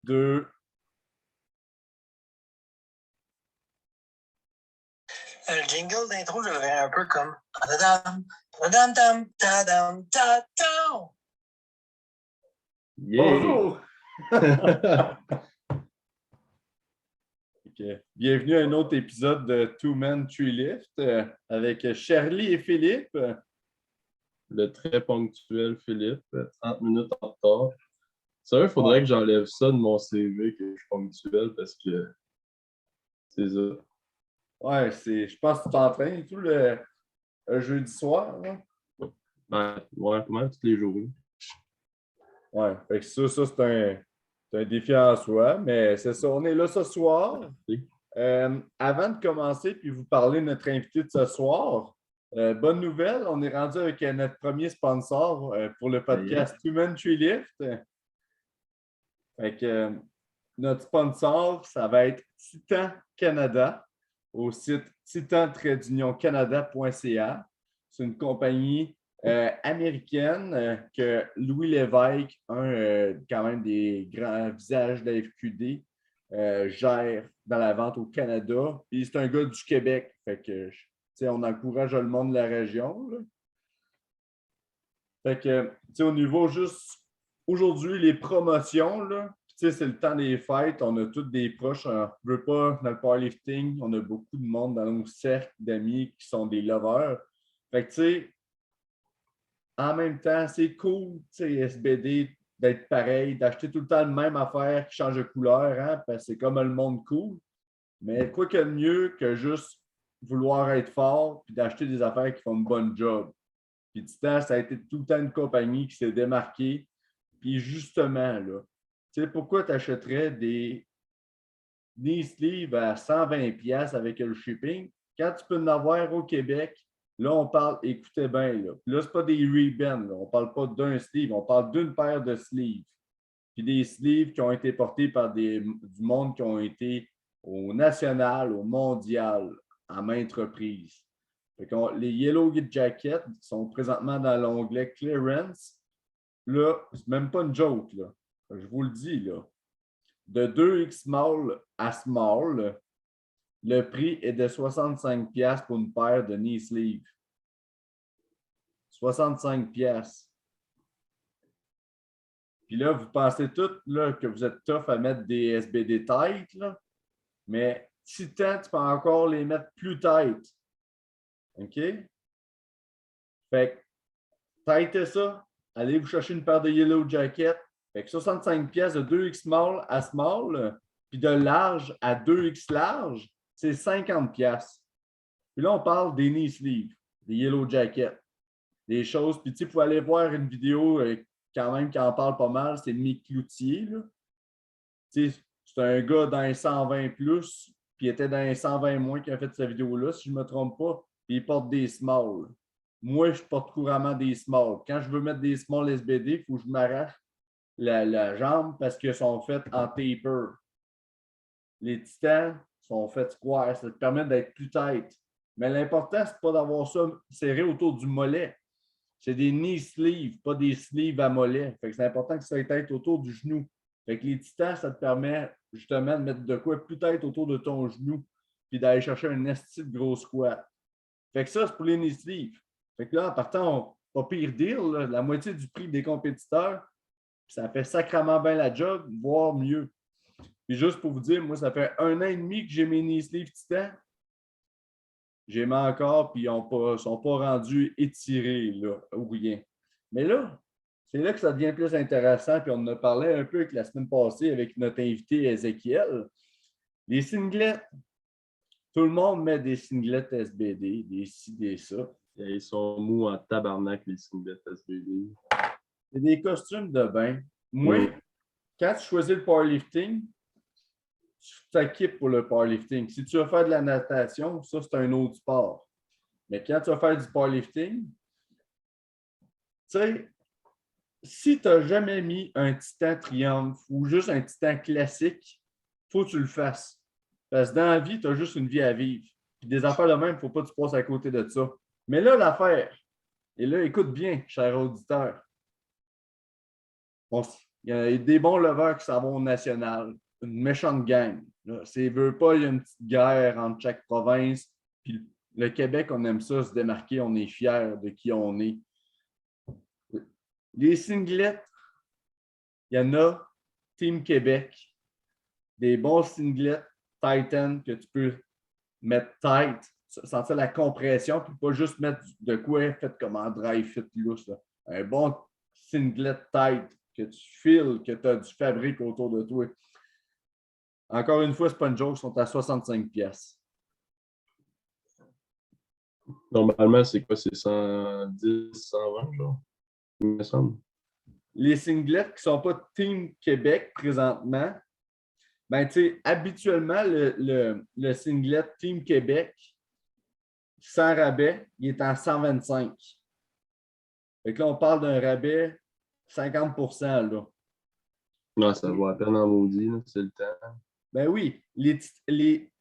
2. Le jingle d'intro, je le verrais un peu comme. Tadam, tadam, tadam, tadam, tadam. Bonjour! Okay. Bienvenue à un autre épisode de Two Men, Three Lift avec Charlie et Philippe. Le très ponctuel Philippe, 30 minutes en retard. Sérieux, il faudrait que j'enlève ça de mon CV, que je suis ponctuel, parce que c'est ça. Ouais, je pense que tu t'entraînes tout le jeudi soir. Hein? Ben, ouais, pas mal tous les jours. Ouais, fait que ça c'est un défi en soi, mais c'est ça, on est là ce soir. Avant de commencer puis vous parler de notre invité de ce soir, bonne nouvelle, on est rendu avec notre premier sponsor pour le podcast Two Men Three Lift. Fait que, notre sponsor, ça va être Titan Canada au site titan-canada.ca. C'est une compagnie américaine que Louis Lévesque, quand même des grands visages de la FQD, gère dans la vente au Canada. Puis c'est un gars du Québec. Fait que, on encourage le monde de la région. Là. Fait que, au niveau juste aujourd'hui, les promotions, là, c'est le temps des fêtes, on a tous des proches, on ne veut pas dans le powerlifting, on a beaucoup de monde dans nos cercles d'amis qui sont des lovers. Fait que, tu sais, en même temps, c'est cool, SBD, d'être pareil, d'acheter tout le temps la même affaire qui change de couleur, hein, parce que c'est comme le monde cool. Mais quoi que mieux que juste vouloir être fort puis d'acheter des affaires qui font une bonne job. Puis Titan, ça a été tout le temps une compagnie qui s'est démarquée. Puis justement, là, tu sais, pourquoi tu achèterais des sleeves à 120$ avec le shipping quand tu peux en avoir au Québec? Là, on parle, écoutez bien, là, c'est pas des Ray-Ban, on parle pas d'un sleeve, on parle d'une paire de sleeves. Puis des sleeves qui ont été portés par du monde qui ont été au national, au mondial, à maintes reprises. Les Yellow Jackets sont présentement dans l'onglet Clearance. Là, c'est même pas une joke, là. Je vous le dis, là. De 2X small à small, le prix est de 65$ pour une paire de knee sleeves. 65$. Puis là, vous pensez tous là, que vous êtes tough à mettre des SBD tight, là. Mais Titan, tu peux encore les mettre plus tight. OK? Fait que, tightez ça. Allez vous chercher une paire de Yellow Jacket. Fait que 65$ de 2X small à small, puis de large à 2X large, c'est 50$. Puis là, on parle des knee sleeves, des Yellow Jacket, des choses. Puis tu sais, vous pouvez aller voir une vidéo quand même qui en parle pas mal, c'est Mick Cloutier. Tu sais, c'est un gars dans les 120 plus, puis il était dans les 120 moins qui a fait cette vidéo-là, si je ne me trompe pas, puis il porte des small. Moi, je porte couramment des small. Quand je veux mettre des small SBD, il faut que je m'arrache la jambe parce qu'ils sont faits en taper. Les titans sont faits square. Ça te permet d'être plus tight. Mais l'important, ce n'est pas d'avoir ça serré autour du mollet. C'est des knee sleeves, pas des sleeves à mollet. Fait que c'est important que ça ait autour du genou. Fait que les titans, ça te permet justement de mettre de quoi plus tête autour de ton genou puis d'aller chercher un esti de gros squat. Fait que ça, c'est pour les knee sleeves. Fait que là, en partant, pas pire deal, là, la moitié du prix des compétiteurs, ça fait sacrément bien la job, voire mieux. Puis juste pour vous dire, moi, ça fait 1 an et demi que j'ai mes knee sleeves titans. J'ai mis encore, puis ils ne sont pas rendus étirés là, ou rien. Mais là, c'est là que ça devient plus intéressant, puis on en a parlé un peu la semaine passée avec notre invité Ézéchiel. Les singlets, tout le monde met des singlets SBD, des ci, des ça. Et ils sont mous en tabarnak, les singlets SBD. C'est des costumes de bain. Moi, quand tu choisis le powerlifting, tu t'équipes pour le powerlifting. Si tu veux faire de la natation, ça, c'est un autre sport. Mais quand tu vas faire du powerlifting, tu sais, si tu n'as jamais mis un titan triomphe ou juste un titan classique, il faut que tu le fasses. Parce que dans la vie, tu as juste une vie à vivre. Puis des affaires de même, il ne faut pas que tu passes à côté de ça. Mais là, l'affaire, et là, écoute bien, cher auditeur. Il y a des bons leveurs qui s'en vont au national. Une méchante gang. S'il ne veut pas, il y a une petite guerre entre chaque province. Puis le Québec, on aime ça, se démarquer. On est fiers de qui on est. Les singlets, il y en a Team Québec. Des bons singlets Titan que tu peux mettre tight, sentir la compression, puis pas juste mettre de quoi fait comme en dry fit loose. Là. Un bon singlet tight que tu files, que tu as du fabrique autour de toi. Encore une fois, c'est pas une joke, ils sont à 65$. Normalement, c'est quoi? C'est 110, 120, genre? Il me semble. Les singlets qui ne sont pas Team Québec présentement, ben, tu sais, habituellement, le singlet Team Québec, sans rabais, il est en 125. Fait que là, on parle d'un rabais 50%, là. Non, ça vaut à peine en maudit, là, c'est le temps. Ben oui, les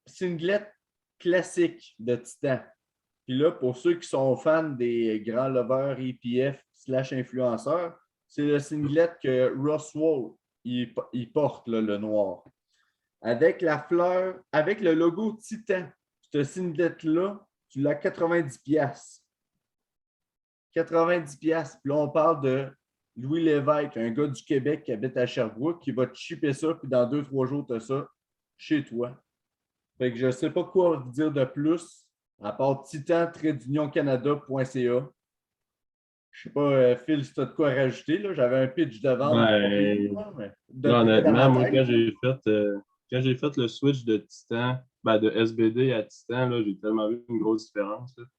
singlets classiques de Titan. Puis là, pour ceux qui sont fans des grands lovers EPF / influenceurs, c'est le singlet que Roswell il porte, là, le noir. Avec la fleur, avec le logo Titan, ce singlet-là, tu l'as 90$. 90$. Puis là, on parle de Louis Lévesque, un gars du Québec qui habite à Sherbrooke, qui va te chipper ça, puis dans 2-3 jours, tu as ça chez toi. Fait que je ne sais pas quoi vous dire de plus, à part titan-canada.ca. Je ne sais pas, Phil, si tu as de quoi rajouter. Là. J'avais un pitch de vente. Là, honnêtement, moi, quand j'ai fait le switch de Titan, ben, de SBD à Titan, là, j'ai tellement vu une grosse différence. Là. Tu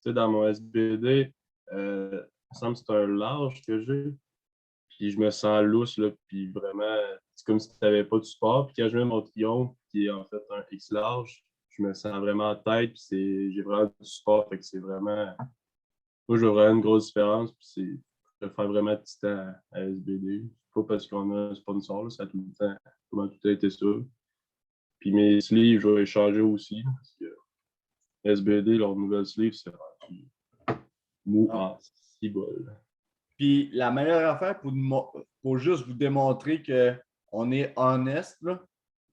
sais, dans mon SBD, il me semble que c'est un large que j'ai. Puis je me sens lousse, là, puis vraiment, c'est comme si tu n'avais pas de support. Puis quand je mets mon triomphe, qui est en fait un X large, je me sens vraiment en tête, puis j'ai vraiment du support. Fait que c'est vraiment. Moi, je vois vraiment une grosse différence, puis je fais vraiment Titan à SBD. Pas parce qu'on a un sponsor, là, ça a tout le temps, comment tout a été ça. Puis mes sleeves, je vais les changer aussi, parce que SBD, leur nouvelle sleeve, c'est rendu mou en cibole. Puis la meilleure affaire pour juste vous démontrer qu'on est honnête, là,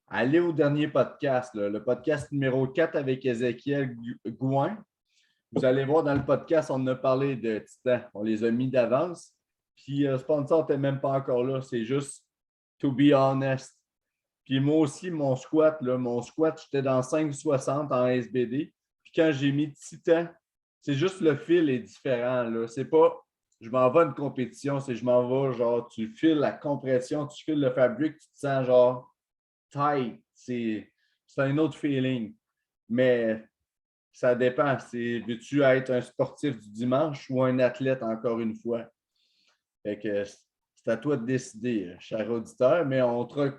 allez au dernier podcast, là, le podcast numéro 4 avec Ézéchiel Gouin. Vous allez voir dans le podcast, on a parlé de Titan. On les a mis d'avance. Puis le sponsor n'était même pas encore là. C'est juste to be honest. Puis moi aussi, mon squat, j'étais dans 5,60 en SBD. Puis quand j'ai mis Titan, c'est juste le fil est différent. Là. C'est pas je m'en vais à une compétition, c'est je m'en vais, genre, tu files la compression, tu files le fabrique, tu te sens genre tight. C'est un autre feeling. Mais ça dépend. Veux-tu être un sportif du dimanche ou un athlète, encore une fois? Fait que c'est à toi de décider, cher auditeur, mais on te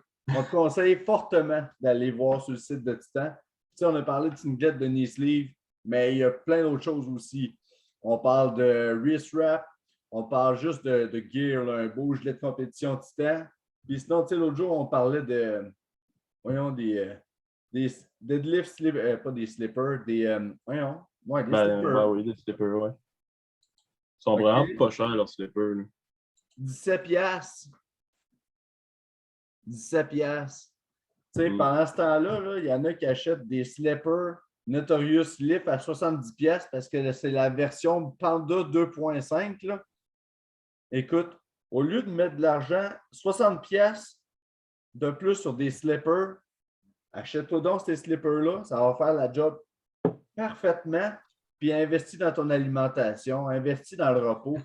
conseille fortement d'aller voir sur le site de Titan. Tu sais, on a parlé de singlet de knee sleeve, mais il y a plein d'autres choses aussi. On parle de wrist wrap, on parle juste de gear, là, un beau gilet de compétition Titan. Puis sinon, tu sais, l'autre jour, on parlait voyons, des deadlift slippers, pas des slippers, voyons, ouais, des slippers. Ben oui, des slippers, ouais. Ils sont vraiment pas chers, leurs slippers. Là. 17$. 17$. Tu sais, pendant ce temps-là, là, il y en a qui achètent des slippers Notorious Lift à 70$ parce que c'est la version Panda 2.5. Là. Écoute, au lieu de mettre de l'argent, 60$ de plus sur des slippers, achète-toi donc ces slippers-là, ça va faire la job parfaitement, puis investis dans ton alimentation, investis dans le repos.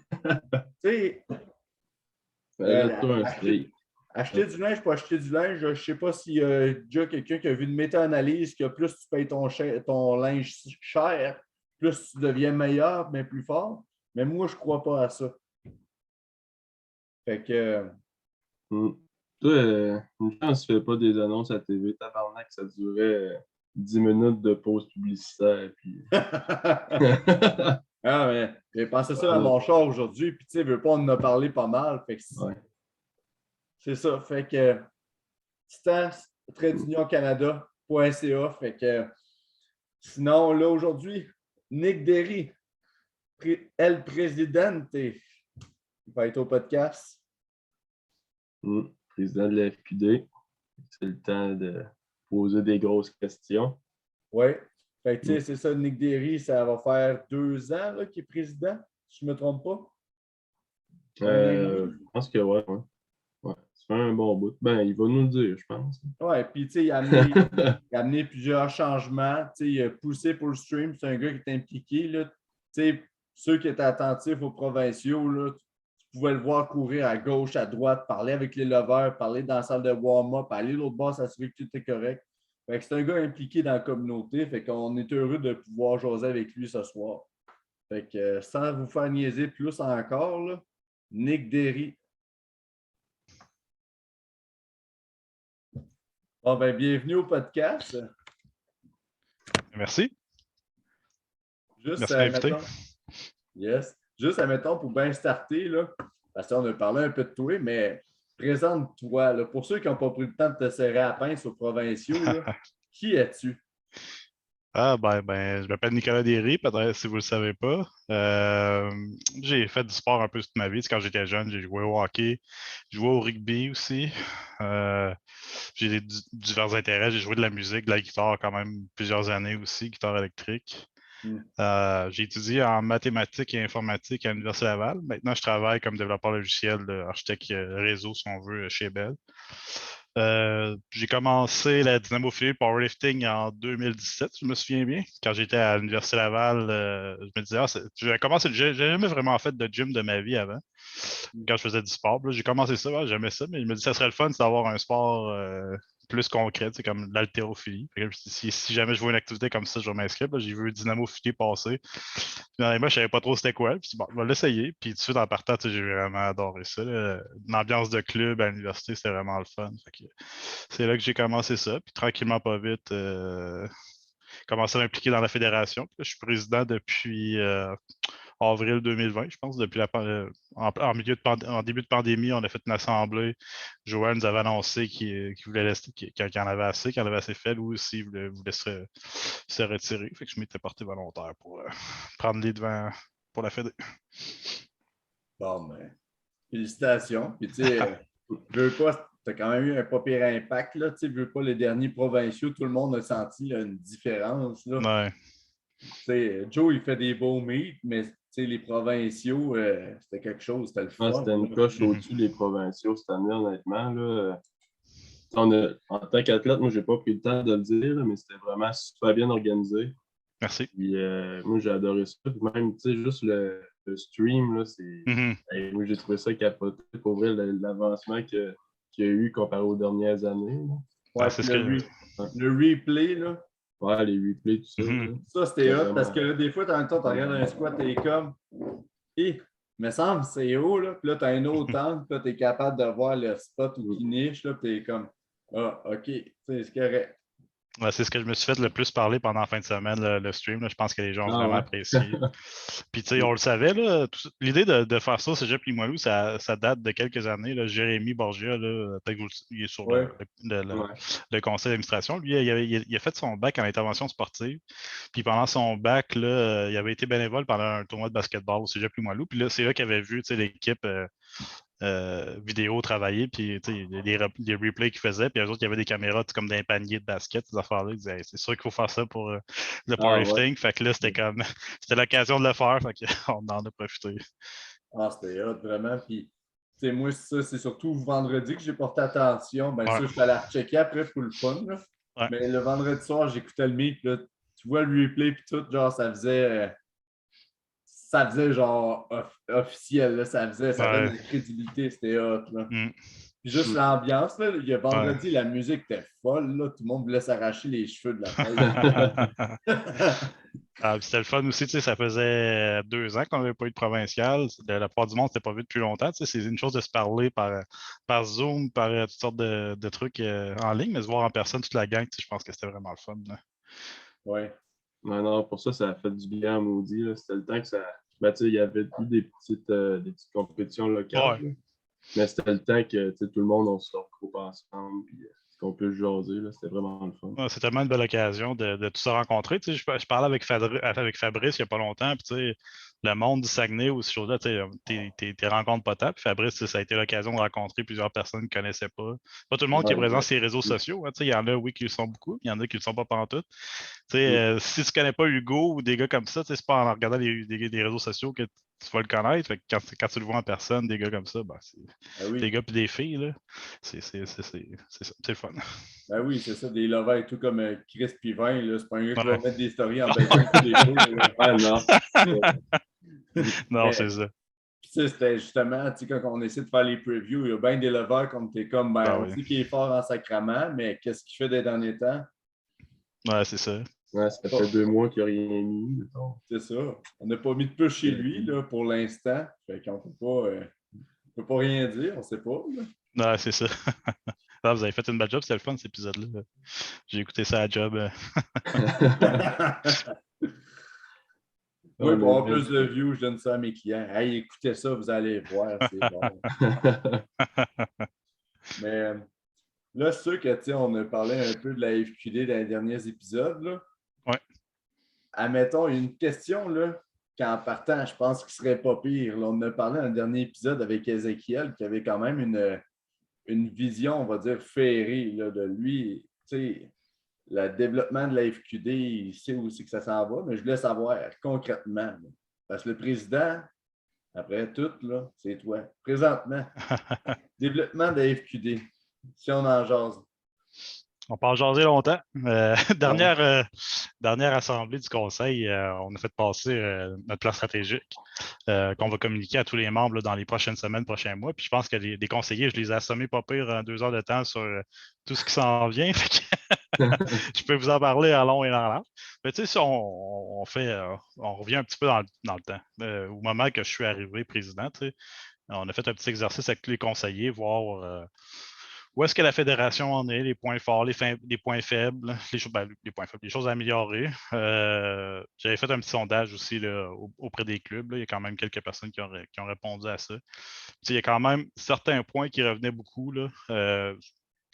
Tu sais, acheter du linge pour acheter du linge, je ne sais pas s'il y a déjà quelqu'un qui a vu une méta-analyse que plus tu payes ton linge cher, plus tu deviens meilleur, mais plus fort. Mais moi, je ne crois pas à ça. Fait que. Toi, une chance, tu ne fais pas des annonces à TV. Tabarnak, ça durait 10 minutes de pause publicitaire. Puis... ah, mais j'ai pensé ça dans mon char aujourd'hui, puis tu sais, on en a parlé pas mal. Fait que c'est ça. Fait que titan-unioncanada.ca. Fait que sinon, là, aujourd'hui, Nick Derry, El Presidente, il va être au podcast. Président de la FQD. C'est le temps de poser des grosses questions. Oui. Fait que, tu sais, c'est ça, Nick Derry, ça va faire 2 ans qu'il est président, si je ne me trompe pas. Je pense que ouais. Ça fait un bon bout. Ben, il va nous le dire, je pense. Oui, puis tu sais, il a amené plusieurs changements. Tu sais, il a poussé pour le stream. C'est un gars qui est impliqué. Là. Tu sais, ceux qui étaient attentifs aux provinciaux, là, tu pouvais le voir courir à gauche, à droite, parler avec les lovers, parler dans la salle de warm-up, aller l'autre bord, s'assurer que tout est correct. Fait que c'est un gars impliqué dans la communauté. Fait qu'on est heureux de pouvoir jaser avec lui ce soir. Fait que sans vous faire niaiser plus encore, là, Nick Derry. Bon, ben, bienvenue au podcast. Merci. Juste, Merci de m'inviter. mettons, yes. Juste, admettons, pour bien starter, là, parce qu'on a parlé un peu de toi, mais présente-toi. Là, pour ceux qui n'ont pas pris le temps de te serrer à la pince aux provinciaux, là, qui es-tu? Je m'appelle Nicolas Derry, peut-être si vous ne le savez pas. J'ai fait du sport un peu toute ma vie. Quand j'étais jeune, j'ai joué au hockey, j'ai joué au rugby aussi. J'ai divers intérêts. J'ai joué de la musique, de la guitare quand même plusieurs années aussi, guitare électrique. J'ai étudié en mathématiques et informatique à l'Université Laval. Maintenant, je travaille comme développeur logiciel, architecte réseau, si on veut, chez Bell. J'ai commencé la dynamophilie powerlifting en 2017, je me souviens bien. Quand j'étais à l'Université Laval, je me disais, j'ai jamais vraiment fait de gym de ma vie avant, quand je faisais du sport. J'ai commencé ça, j'aimais ça, mais je me dis, ça serait le fun d'avoir un sport plus concret, comme l'haltérophilie. Si jamais je vois une activité comme ça, je vais m'inscrire. J'ai vu dynamophilie passer. Moi, je ne savais pas trop c'était quoi. Puis, bon, je vais l'essayer. Puis tout de suite, en partant, j'ai vraiment adoré ça. L'ambiance de club à l'université, c'était vraiment le fun. C'est là que j'ai commencé ça. Puis tranquillement, pas vite, commencé à m'impliquer dans la fédération. Puis, je suis président depuis avril 2020, je pense. Depuis en début de pandémie, on a fait une assemblée. Joël nous avait annoncé qu'il voulait laisser, qu'il en avait assez, qu'il en avait assez fait. Lui aussi, il voulait se retirer. Fait que je m'étais porté volontaire pour prendre les devants pour la Fédé. Bon, ben, félicitations. Puis, tu sais, veux pas, tu as quand même eu un pas pire impact, là. Tu sais, veux pas, les derniers provinciaux, tout le monde a senti là, une différence, là. Ouais. Tu sais, Joe, il fait des beaux meets, mais tu sais, les provinciaux, c'était quelque chose, c'était le fun. C'était une coche au-dessus des provinciaux cette année, honnêtement. Là. En tant qu'athlète, moi, j'ai pas pris le temps de le dire, là, mais c'était vraiment super bien organisé. Merci. Puis, moi, j'ai adoré ça. Puis même, tu sais, juste le stream, là, c'est. Moi, j'ai trouvé ça capoté pour vrai, l'avancement qu'il y a eu comparé aux dernières années. Là. Ouais, c'est le replay, là. Ouais, les replays, tout ça. Ça, c'était hot parce que là, des fois, tu regardes un squat, t'es comme, me semble c'est haut, là. Puis là, tu as un autre angle, puis là, tu es capable de voir le spot où il niche, là, puis tu es comme, OK, c'est correct. Ouais, c'est ce que je me suis fait le plus parler pendant la fin de semaine, le stream. Là. Je pense que les gens ont vraiment apprécié. Puis, tu sais, on le savait, là, l'idée de faire ça, c'est Cégep Limoilou, ça date de quelques années. Là. Jérémy Borgia, peut-être qu'il est sur le conseil d'administration. Lui, il a fait son bac en intervention sportive. Puis, pendant son bac, là, il avait été bénévole pendant un tournoi de basketball au Cégep Limoilou. Puis là, c'est là qu'il avait vu l'équipe vidéo travailler, puis les replays qu'ils faisaient, puis eux autres, il y avait des caméras comme dans un panier de basket, ces affaires-là. Ils disaient, c'est sûr qu'il faut faire ça pour le powerlifting. Fait que là, c'était comme, c'était l'occasion de le faire, fait qu'on en a profité. Ah, c'était hot, vraiment. Puis, tu sais, moi, ça, c'est surtout vendredi que j'ai porté attention. Ben, ça, je suis allé rechecker après pour le fun, là. Ouais. Mais le vendredi soir, j'écoutais le meet, là, tu vois le replay, puis tout, genre, ça faisait genre officiel, là, ça donne de la crédibilité, c'était hot. Là. Puis juste l'ambiance, là, il y a vendredi, la musique était folle, là, tout le monde voulait s'arracher les cheveux de la tête. C'était le fun aussi, ça faisait 2 ans qu'on n'avait pas eu de provincial. La part du monde ne s'était pas vu depuis longtemps. C'est une chose de se parler par Zoom, par toutes sortes de trucs en ligne, mais se voir en personne toute la gang, je pense que c'était vraiment le fun. Oui. Non, pour ça a fait du bien à Maudit. C'était le temps que ça. Ben, il y avait eu des petites compétitions locales. Ouais. Mais c'était le temps que tout le monde on se retrouve ensemble. Puis, qu'on peut jaser. C'était vraiment le fun. Ouais, c'est tellement une belle occasion de tous se rencontrer. Tu sais, je parlais avec Fabrice il n'y a pas longtemps, puis tu sais, le monde du Saguenay ou ces choses-là, tu sais, t'es rencontres potables. Puis Fabrice, tu sais, ça a été l'occasion de rencontrer plusieurs personnes qu'il ne connaissait pas. Pas tout le monde qui est Ouais, présent exact. sur les réseaux sociaux. Hein, tu sais, il y en a, oui, qui le sont beaucoup, il y en a qui ne le sont pas pantoute. Tu sais, Mm. si tu ne connais pas Hugo ou des gars comme ça, tu sais, c'est pas en regardant des réseaux sociaux que tu vas le connaître. Fait que quand tu le vois en personne, des gars comme ça, ben, c'est Ben des oui. gars et des filles, là. C'est ça, c'est le fun. Ben oui, c'est ça, des lovers et tout comme Chris Pivin, là. C'est pas un gars qui va Ouais. mettre des stories en baissant tous les jours. Là. Ah non. Non, Mais, c'est ça. puis ça, c'était justement, tu sais, quand on essaie de faire les previews, il y a bien des lovers comme t'es comme, ben, Ah on oui. sait qu'il est fort en sacrament, mais qu'est-ce qu'il fait des derniers temps? Ouais, c'est ça. Ouais, ça fait 2 mois qu'il n'a rien mis. Mettons. C'est ça. On n'a pas mis de push chez lui, là, pour l'instant. Fait qu'on peut pas rien dire, on sait pas, là. Ouais, c'est ça. Ah, vous avez fait une belle job, c'était le fun cet épisode-là. J'ai écouté ça à job. Moi, On pour a avoir bien plus de views, je donne ça à mes clients. Hey, écoutez ça, vous allez voir, c'est bon. Mais là, c'est sûr que, tu sais, on a parlé un peu de la FQD dans les derniers épisodes, là. Ouais. Admettons, il y a une question, là, qu'en partant, je pense qu'il serait pas pire. Là, on en a parlé dans le dernier épisode avec Ézéchiel, qui avait quand même une vision, on va dire, ferrée, là, de lui. Tu sais, le développement de la FQD, il sait où c'est que ça s'en va, mais je voulais savoir concrètement. Là. Parce que le président, après tout, là, c'est toi. Présentement, développement de la FQD, si on en jase. On peut en jaser longtemps. Ouais. Dernière assemblée du conseil, on a fait passer notre plan stratégique qu'on va communiquer à tous les membres là, dans les prochaines semaines, prochains mois. Puis je pense que les conseillers, je les ai assommés pas pire en 2 heures de temps sur tout ce qui s'en vient. Je peux vous en parler en long et en large. Mais tu sais, si on fait, on revient un petit peu dans le temps. Au moment que je suis arrivé président, tu sais, on a fait un petit exercice avec tous les conseillers, voir où est-ce que la fédération en est, les points forts, les points faibles, les points faibles, les choses à améliorer. J'avais fait un petit sondage aussi là, auprès des clubs. Là. Il y a quand même quelques personnes qui ont répondu à ça. Il y a quand même certains points qui revenaient beaucoup. Là,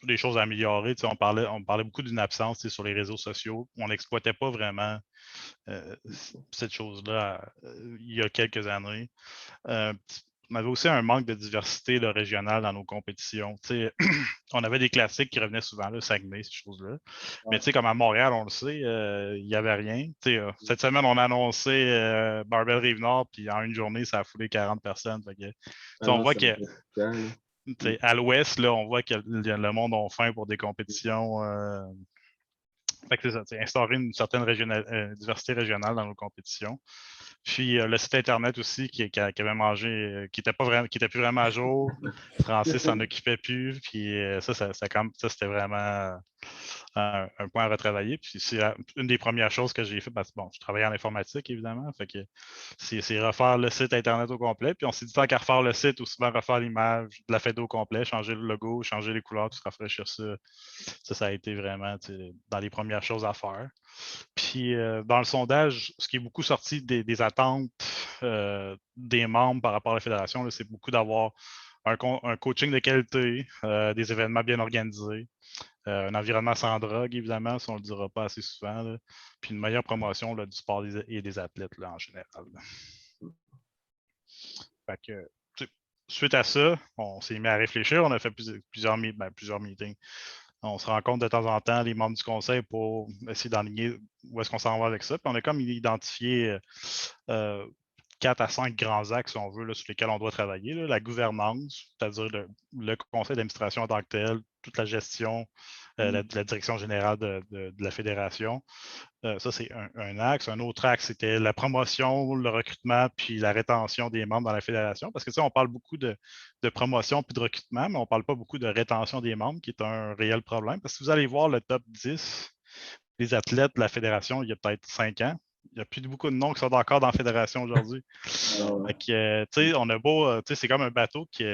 des choses à améliorer. On parlait beaucoup d'une absence sur les réseaux sociaux. On n'exploitait pas vraiment cette chose-là il y a quelques années. On avait aussi un manque de diversité là, régionale dans nos compétitions. On avait des classiques qui revenaient souvent, le Saguenay, ces choses-là. Ouais. Mais comme à Montréal, on le sait, il n'y avait rien. Cette semaine, on a annoncé Barbell Rive-Nord, puis en une journée, ça a foulé 40 personnes. Fait que, on voit que à l'ouest, là, on voit que le monde a faim pour des compétitions. Fait que c'est ça, instaurer une certaine diversité régionale dans nos compétitions. Puis le site Internet aussi qui avait mangé, qui n'était plus vraiment à jour. Francis s'en occupait plus. Puis ça, c'était vraiment un point à retravailler. Puis c'est une des premières choses que j'ai fait parce que bon, je travaillais en informatique, évidemment. Fait que c'est refaire le site Internet au complet. Puis on s'est dit tant qu'à refaire le site ou souvent refaire l'image de la FED au complet, changer le logo, changer les couleurs, tout rafraîchir ça. Ça a été vraiment dans les premières choses à faire. Puis dans le sondage, ce qui est beaucoup sorti des attentes des membres par rapport à la fédération, c'est beaucoup d'avoir un coaching de qualité, des événements bien organisés, un environnement sans drogue, évidemment, ça on ne le dira pas assez souvent, là, puis une meilleure promotion là, du sport et des athlètes là, en général. Fait que, suite à ça, on s'est mis à réfléchir, on a fait plusieurs meetings. On se rencontre de temps en temps, les membres du conseil, pour essayer d'enligner où est-ce qu'on s'en va avec ça. Puis on a comme identifié 4 à 5 grands axes, si on veut, là, sur lesquels on doit travailler. Là. La gouvernance, c'est-à-dire le conseil d'administration en tant que tel, toute la gestion, la direction générale de la fédération. Ça, c'est un axe. Un autre axe, c'était la promotion, le recrutement, puis la rétention des membres dans la fédération. Parce que on parle beaucoup de promotion puis de recrutement, mais on ne parle pas beaucoup de rétention des membres, qui est un réel problème. Parce que vous allez voir le top 10 des athlètes de la fédération il y a peut-être 5 ans. Il n'y a plus beaucoup de noms qui sont encore dans la fédération aujourd'hui. On a beau, c'est comme un bateau qui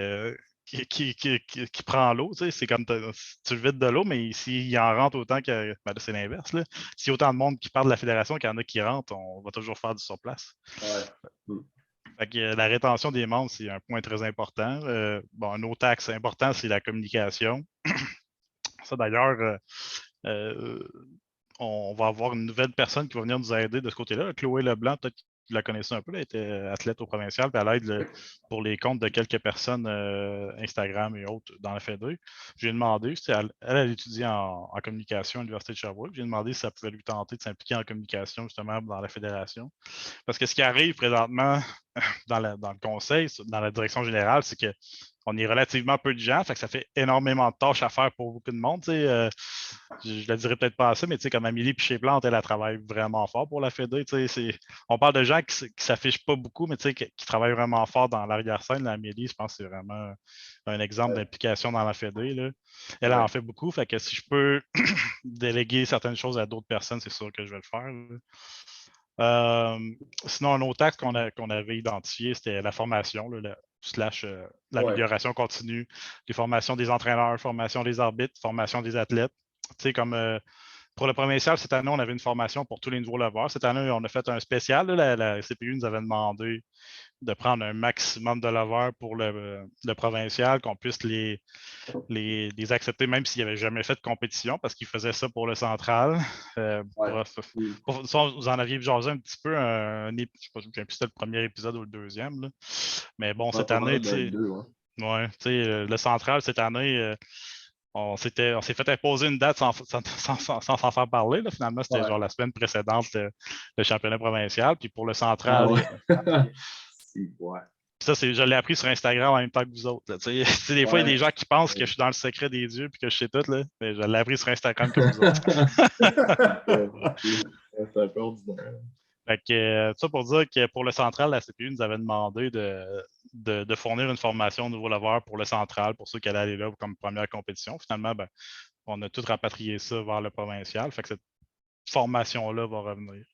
prend l'eau, c'est comme tu le vides de l'eau, mais s'il en rentre autant que. Ben là, c'est l'inverse. S'il y a autant de monde qui part de la fédération qu'il y en a qui rentrent, on va toujours faire du surplace. Ouais. Fait que, la rétention des membres, c'est un point très important. Un autre axe important, c'est la communication. Ça, d'ailleurs, on va avoir une nouvelle personne qui va venir nous aider de ce côté-là. Chloé Leblanc, peut-être que vous la connaissez un peu, elle était athlète au provincial, puis elle aide pour les comptes de quelques personnes Instagram et autres dans la Fédé. J'ai demandé, elle étudie en communication à l'Université de Sherbrooke, j'ai demandé si ça pouvait lui tenter de s'impliquer en communication justement dans la fédération. Parce que ce qui arrive présentement dans le conseil, dans la direction générale, c'est qu'on est relativement peu de gens, fait que ça fait énormément de tâches à faire pour beaucoup de monde. Je ne le dirais peut-être pas assez, mais comme Amélie Piché-Plante, elle travaille vraiment fort pour la Fédé. On parle de gens qui ne s'affichent pas beaucoup, mais qui travaillent vraiment fort dans l'arrière-scène. Amélie, je pense que c'est vraiment un exemple d'implication dans la Fédé. Là. Elle en fait beaucoup, fait que si je peux déléguer certaines choses à d'autres personnes, c'est sûr que je vais le faire. Sinon, un autre axe qu'on avait identifié, c'était la formation, l'amélioration continue, les formations des entraîneurs, formation des arbitres, formation des athlètes. Comme pour le provincial, cette année, on avait une formation pour tous les nouveaux leveurs. Cette année, on a fait un spécial. La CPU nous avait demandé de prendre un maximum de leveurs pour le provincial, qu'on puisse les accepter même s'ils n'avaient jamais fait de compétition parce qu'ils faisaient ça pour le central. Vous en aviez jasé un petit peu, je ne sais pas si c'était le premier épisode ou le deuxième. Là. Mais bon, cette année, le central, cette année, on s'est fait imposer une date sans s'en faire parler. Là. Finalement, c'était genre la semaine précédente, le championnat provincial. Puis pour le central, ça, je l'ai appris sur Instagram en même temps que vous autres. Des fois, il y a des gens qui pensent que je suis dans le secret des dieux et que je sais tout. Là, mais je l'ai appris sur Instagram comme vous autres. C'est un peu ordinaire. Fait que, ça pour dire que pour le central, la CPU nous avait demandé de fournir une formation au nouveau leveur pour le central, pour ceux qui allaient aller là comme première compétition. Finalement, on a tout rapatrié ça vers le provincial. Fait que cette formation-là va revenir.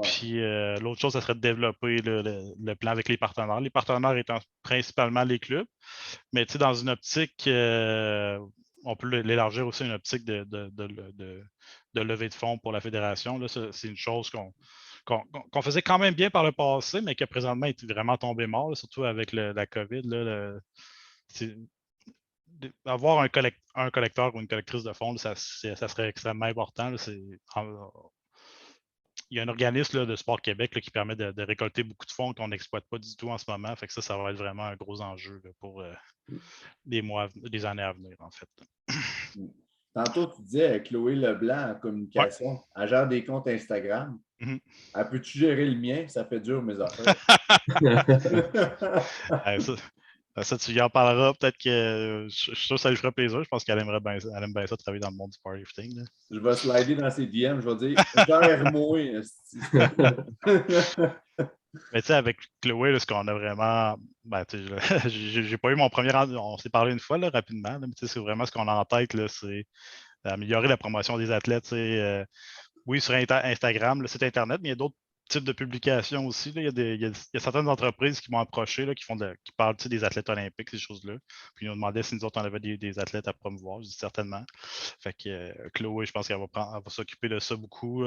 Puis l'autre chose, ça serait de développer le plan avec les partenaires. Les partenaires étant principalement les clubs, mais dans une optique, on peut l'élargir aussi à une optique de levée de fonds pour la fédération. Là, c'est une chose qu'on faisait quand même bien par le passé, mais qui a présentement été vraiment tombé mort, là, surtout avec la COVID. Là, avoir un collecteur ou une collectrice de fonds, ça serait extrêmement important. Là, il y a un organisme là, de Sport Québec là, qui permet de récolter beaucoup de fonds qu'on n'exploite pas du tout en ce moment. Fait que ça va être vraiment un gros enjeu là, pour les années à venir, en fait. Tantôt, tu disais Chloé Leblanc en communication, elle gère des comptes Instagram. Elle peut-tu gérer le mien? Ça fait dur, mes affaires. Ça, tu y en parleras. Peut-être que je suis sûr que ça lui ferait plaisir. Je pense qu'elle aimerait bien ça, travailler dans le monde du powerlifting. Je vais slider dans ses DM. Je vais dire gère-moi. Mais tu sais, avec Chloé, là, ce qu'on a vraiment. J'ai pas eu mon premier. On s'est parlé une fois là, rapidement, là, mais c'est vraiment ce qu'on a en tête, là, c'est améliorer la promotion des athlètes. Oui, sur Instagram, le site Internet, mais il y a d'autres types de publications aussi. Là. Il y a certaines entreprises qui m'ont approché, là, qui parlent des athlètes olympiques, ces choses-là. Puis ils nous demandaient si nous autres, on avait des athlètes à promouvoir. Je dis certainement. Fait que Chloé, je pense qu'elle va s'occuper de ça beaucoup.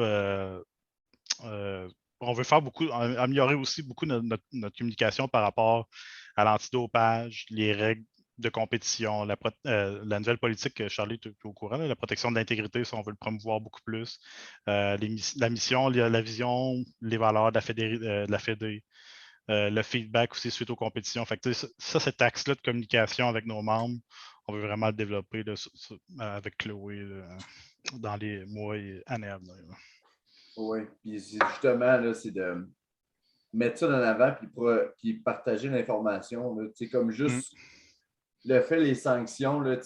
On veut faire améliorer aussi beaucoup notre communication par rapport à l'antidopage, les règles de compétition, la nouvelle politique que Charlie est au courant, la protection de l'intégrité, ça, on veut le promouvoir beaucoup plus. La mission, la vision, les valeurs de la Fédé, le feedback aussi suite aux compétitions. Fait que, ça, cet axe-là de communication avec nos membres, on veut vraiment le développer là, avec Chloé dans les mois et années à venir. Là. Oui, puis justement, là, c'est de mettre ça en avant puis partager l'information. Comme juste le fait, les sanctions, là,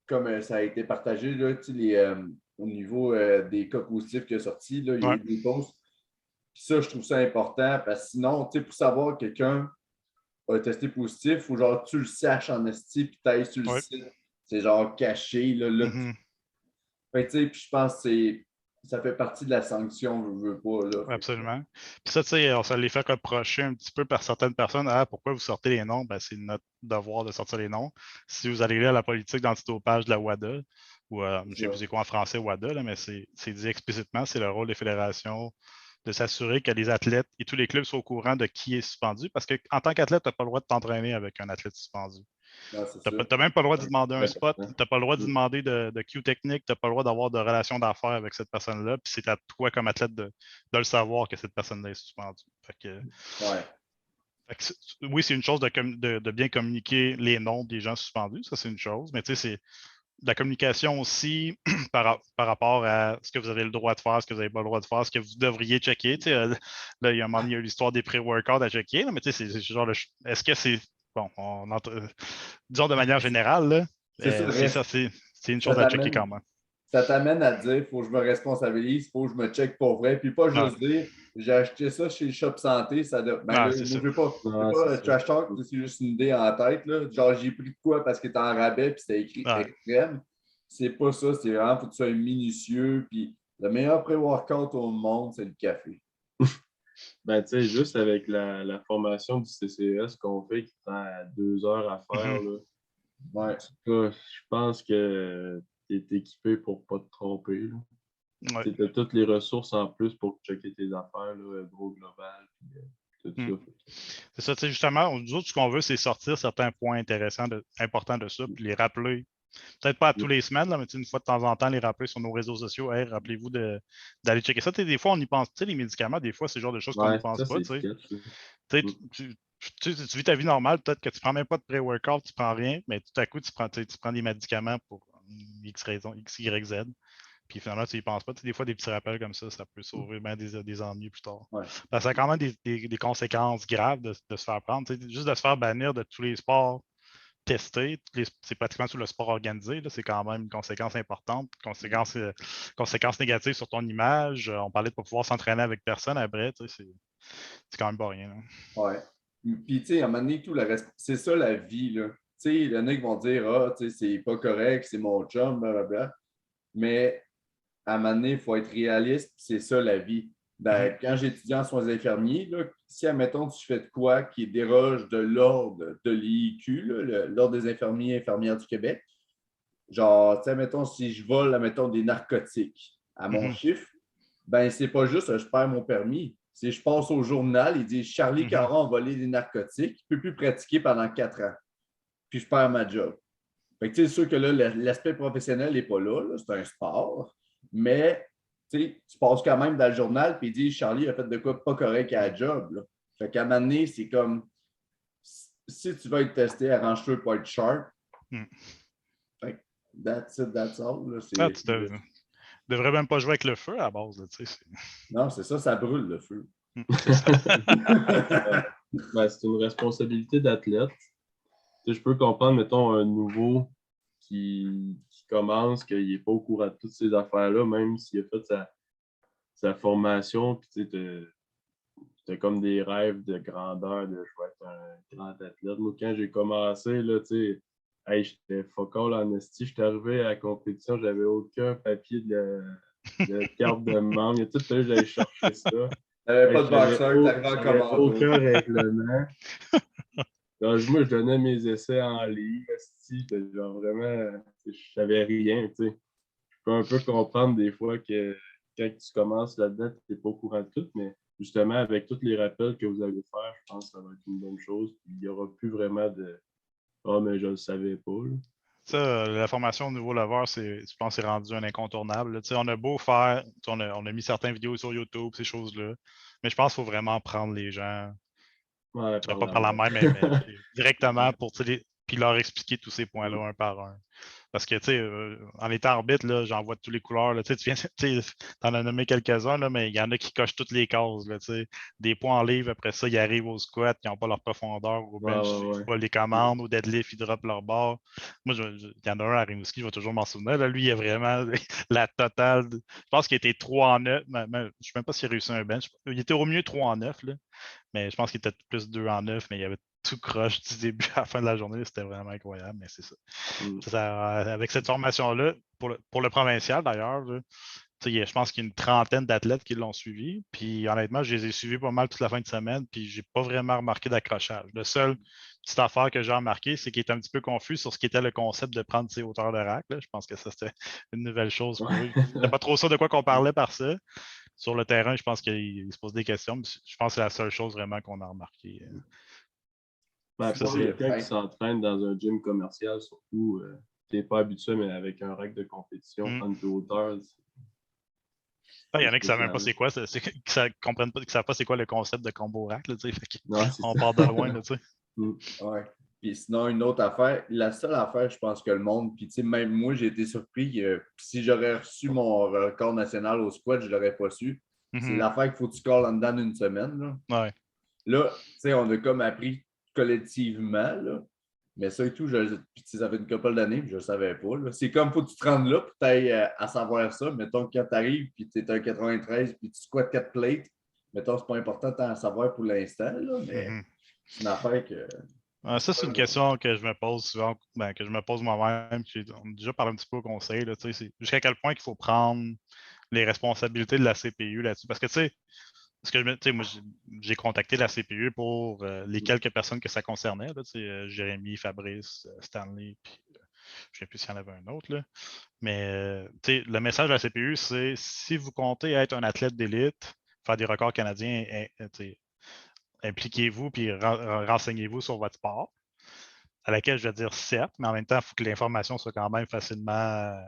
comme ça a été partagé là, au niveau des cas positifs qui sont sortis, là, il y a eu des posts. Puis ça, je trouve ça important parce que sinon, pour savoir que quelqu'un a testé positif, il faut genre tu le saches en esti puis tu sur le site. C'est genre caché. Là, puis je pense que ça fait partie de la sanction, je veux pas. Là, absolument. Puis ça, tu sais, on se les fait reprocher un petit peu par certaines personnes. Ah, pourquoi vous sortez les noms? Ben, c'est notre devoir de sortir les noms. Si vous allez lire la politique d'antidopage de la WADA, ou je ne sais quoi en français WADA, là, mais c'est dit explicitement, c'est le rôle des fédérations de s'assurer que les athlètes et tous les clubs soient au courant de qui est suspendu. Parce qu'en tant qu'athlète, tu n'as pas le droit de t'entraîner avec un athlète suspendu. Non, c'est Tu ça. n'as même pas le droit de demander un spot, tu Important. n'as pas le droit de demander de cue technique, tu n'as pas le droit d'avoir de relation d'affaires avec cette personne-là, puis c'est à toi comme athlète de le savoir que cette personne-là est suspendue. Ouais. Oui, c'est une chose de bien communiquer les noms des gens suspendus, ça c'est une chose, mais tu sais, c'est de la communication aussi par rapport à ce que vous avez le droit de faire, ce que vous n'avez pas le droit de faire, ce que vous devriez checker. Tu sais, là, il y a un moment donné, il y a l'histoire des pré-workouts à checker, là, mais tu sais, c'est genre, est-ce que c'est, bon, disons de manière générale, là, C'est ça, c'est une ça chose à checker quand t'amène. même. Ça t'amène à dire, il faut que je me responsabilise, il faut que je me check pour vrai, puis pas Ouais. juste dire, j'ai acheté ça chez le Shop Santé, ben Ah, là, c'est moi, ça. je veux pas, Ouais, pas c'est ça. trash talk, c'est juste une idée en tête, là. Genre, j'ai pris de quoi parce que t'es en rabais, puis c'était écrit Ouais. extrême. C'est pas ça, c'est vraiment, faut que tu sois minutieux, puis le meilleur pré-workout au monde, c'est le café. Ben, tu sais, juste avec la formation du CCS qu'on fait qui prend 2 heures à faire, là, Ouais. en tout cas, je pense que tu es équipé pour pas te tromper. Ouais. Tu as toutes les ressources en plus pour checker tes affaires, là, gros global, puis tout ça. C'est ça, tu sais, justement, nous autres, ce qu'on veut, c'est sortir certains points intéressants, importants de ça, puis les rappeler. Peut-être pas à tous les semaines, là, mais une fois de temps en temps, les rappeler sur nos réseaux sociaux. Hey, rappelez-vous d'aller checker ça. Des fois, on y pense. Tu sais, les médicaments, des fois, c'est le genre de choses qu'on n'y Ouais, pense ça, pas. c'est Tu sais. sketch. Tu, tu vis ta vie normale, peut-être que tu ne prends même pas de pré-workout, tu ne prends rien, mais tout à coup, tu prends des médicaments pour X raison, X, Y, Z. Puis finalement, tu n'y penses pas. Tu sais, des fois, des petits rappels comme ça peut sauver bien des ennuis plus tard. Ouais. Parce que ça a quand même des conséquences graves de se faire prendre. Tu sais, juste de se faire bannir de tous les sports testés, c'est pratiquement tout le sport organisé. C'est quand même une conséquence importante, conséquence négative sur ton image. On parlait de ne pas pouvoir s'entraîner avec personne après. C'est quand même pas rien. Là. Ouais. Puis, tu sais, à un moment donné, c'est ça la vie, là. Tu sais, il y en a qui vont dire, ah, tu sais, c'est pas correct, c'est mon chum, blablabla. Mais à un moment donné, il faut être réaliste, c'est ça la vie. Ben, quand j'étudie en soins infirmiers, là, si, admettons, tu fais de quoi qui déroge de l'ordre de l'IQ, l'Ordre des infirmiers et infirmières du Québec, genre, tu sais, admettons, si je vole, admettons, des narcotiques à mon chiffre, ben, c'est pas juste je perds mon permis. C'est je passe au journal, ils disent Charlie Caron a volé des narcotiques, il ne peut plus pratiquer pendant 4 ans. Puis je perds ma job. Fait que, c'est sûr que là, l'aspect professionnel n'est pas là, c'est un sport. Mais tu passes quand même dans le journal puis ils disent Charlie a fait de quoi pas correct à la job. Là. Fait qu'à un moment donné, c'est comme si tu veux être testé, arrange-toi pour être sharp. Fait que that's it, that's all. Là, Tu devrais même pas jouer avec le feu à la base. Là, non, c'est ça, ça brûle le feu. Ben, c'est une responsabilité d'athlète. Je peux comprendre, mettons, un nouveau qui commence, qu'il n'est pas au courant de toutes ces affaires-là, même s'il a fait sa formation, puis tu as comme des rêves de grandeur, de je vais être un grand athlète. Moi, quand j'ai commencé, là, hey, j'étais fuck all en esti. J'étais arrivé à la compétition, j'avais aucun papier de carte de membre. Il y a tout fallu que j'allais chercher ça. T'avais pas de boxeur, t'arrivais en J'avais commando. aucun règlement. Alors, moi, je donnais mes essais en ligne, genre vraiment, je savais rien, tu sais. Je peux un peu comprendre des fois que quand tu commences là-dedans, tu n'es pas au courant de tout, mais justement, avec tous les rappels que vous allez faire, je pense que ça va être une bonne chose. Il n'y aura plus vraiment de « Ah, mais je ne le savais pas. » Ça, la formation au niveau lever, je pense que c'est rendu un incontournable. Là. On a beau faire, on a mis certaines vidéos sur YouTube, ces choses-là, mais je pense qu'il faut vraiment prendre les gens. Ouais, Pas par la main, mais directement pour puis leur expliquer tous ces points-là un par un. Parce que, tu sais, en étant arbitre, là, j'en vois de toutes les couleurs. Là, tu en as nommé quelques-uns, là, mais il y en a qui cochent toutes les cases. Là, des points en livre, après ça, ils arrivent au squat, ils n'ont pas leur profondeur, au bench, ils font pas les commandes, au deadlift, ils droppent leur barre. Moi, il y en a un à Rimouski, je vais toujours m'en souvenir. Là, lui, il a vraiment la totale. Je pense qu'il était 3 en 9. Je ne sais même pas s'il a réussi un bench. Il était au mieux 3 en 9. Là. Mais je pense qu'il était plus 2 en 9, mais il y avait tout croche du début à la fin de la journée. C'était vraiment incroyable, mais c'est ça. Avec cette formation-là, pour le provincial d'ailleurs, je pense qu'il y a une trentaine d'athlètes qui l'ont suivi. Puis honnêtement, je les ai suivis pas mal toute la fin de semaine, puis j'ai pas vraiment remarqué d'accrochage. Le seul petite affaire que j'ai remarqué, c'est qu'il est un petit peu confus sur ce qui était le concept de prendre ses hauteurs de rack. Là. Je pense que ça, c'était une nouvelle chose pour eux. C'était pas trop ça de quoi qu'on parlait par ça. Sur le terrain, je pense qu'il se pose des questions. Mais je pense que c'est la seule chose vraiment qu'on a remarqué. Ben, Ça, pour c'est quelqu'un qui s'entraîne dans un gym commercial, surtout, tu n'es pas habitué, mais avec un rack de compétition, en hauteur, il y en a qui ne savent même spécial. pas c'est quoi, qui ne comprennent pas, qui savent pas c'est quoi le concept de combo rack. Là, Non, c'est on ça. part de loin. Là, Ouais. Puis sinon, une autre affaire, la seule affaire, je pense que le monde, puis tu sais, même moi, j'ai été surpris que si j'aurais reçu mon record national au squat, je ne l'aurais pas su. C'est l'affaire qu'il faut que tu colles en dedans d'une semaine. Là, Ouais. là tu sais, on a comme appris collectivement, là, mais ça et tout, puis ça fait une couple d'années, je ne savais pas. Là. C'est comme, faut que tu te rendes là, puis tu ailles à savoir ça. Mettons que quand tu arrives, puis tu es un 93, puis tu squattes 4 plates, mettons, c'est pas important tant à savoir pour l'instant, là, mais c'est une affaire que. Ça, c'est une question que je me pose souvent, que je me pose moi-même. On a déjà parlé un petit peu au conseil. Là, c'est jusqu'à quel point il faut prendre les responsabilités de la CPU là-dessus. Parce que, tu sais, moi, j'ai contacté la CPU pour les quelques personnes que ça concernait. Là, Jérémy, Fabrice, Stanley, puis je ne sais plus s'il y en avait un autre. Là. Mais le message de la CPU, c'est si vous comptez être un athlète d'élite, faire des records canadiens, impliquez-vous puis renseignez-vous sur votre sport. À laquelle je vais dire certes, mais en même temps, il faut que l'information soit quand même facilement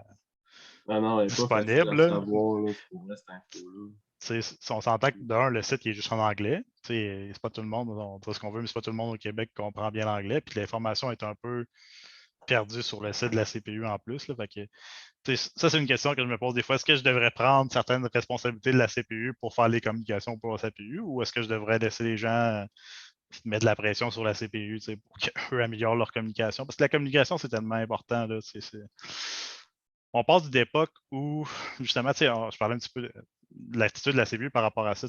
non, elle n'est pas facile à disponible. savoir là, pour cette info-là. Si on s'entend que d'un, le site est juste en anglais. C'est pas tout le monde, on dit ce qu'on veut, mais c'est pas tout le monde au Québec qui comprend bien l'anglais. Puis l'information est un peu perdue sur le site de la CPU en plus. Là, fait que, ça, c'est une question que je me pose des fois. Est-ce que je devrais prendre certaines responsabilités de la CPU pour faire les communications pour la CPU ou est-ce que je devrais laisser les gens mettre de la pression sur la CPU pour qu'eux améliorent leur communication? Parce que la communication, c'est tellement important. Là, on passe d'une époque où, justement, je parlais un petit peu de l'attitude de la CPU par rapport à ça.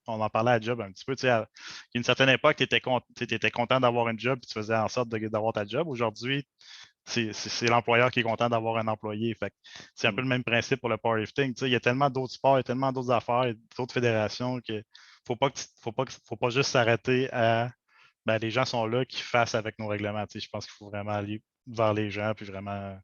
On en parlait à job un petit peu. Il y a une certaine époque, tu étais content d'avoir une job et tu faisais en sorte d'avoir ta job. Aujourd'hui, c'est l'employeur qui est content d'avoir un employé. C'est un peu le même principe pour le powerlifting. Il y a tellement d'autres sports, il y a tellement d'autres affaires, d'autres fédérations qu'il ne faut pas juste s'arrêter à les gens sont là qui fassent avec nos règlements. Je pense qu'il faut vraiment aller vers les gens puis vraiment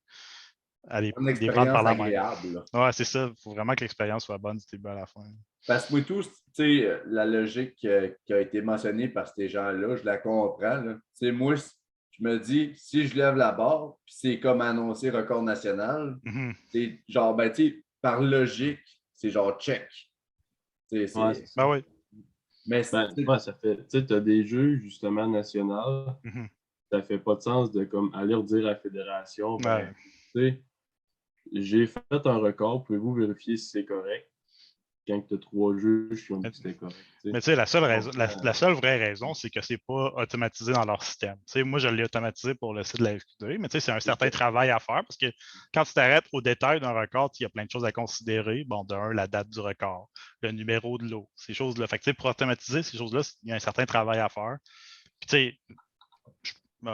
aller Une les prendre expérience par la main. agréable. Ouais, c'est ça. Il faut vraiment que l'expérience soit bonne du début à la fin. Parce que moi, tout, tu sais, la logique qui a été mentionnée par ces gens-là, je la comprends. Tu sais, moi, je me dis, si je lève la barre, puis c'est comme annoncé record national, c'est genre, ben, tu sais, par logique, c'est genre check. Ouais, c'est ça. Ben oui. Mais ça fait, tu sais, tu as des jeux, justement, nationaux. Ça fait pas de sens de comme aller redire à la fédération, ben, tu sais, j'ai fait un record, pouvez-vous vérifier si c'est correct? Quand tu as 3 juges qui ont dit que c'était correct. Mais tu sais, la seule vraie raison, c'est que c'est pas automatisé dans leur système. Moi, je l'ai automatisé pour le site de la FQD, mais c'est un certain travail à faire parce que quand tu t'arrêtes au détail d'un record, il y a plein de choses à considérer. Bon, d'un, la date du record, le numéro de lot, ces choses-là. Fait que pour automatiser ces choses-là, il y a un certain travail à faire. Puis tu sais,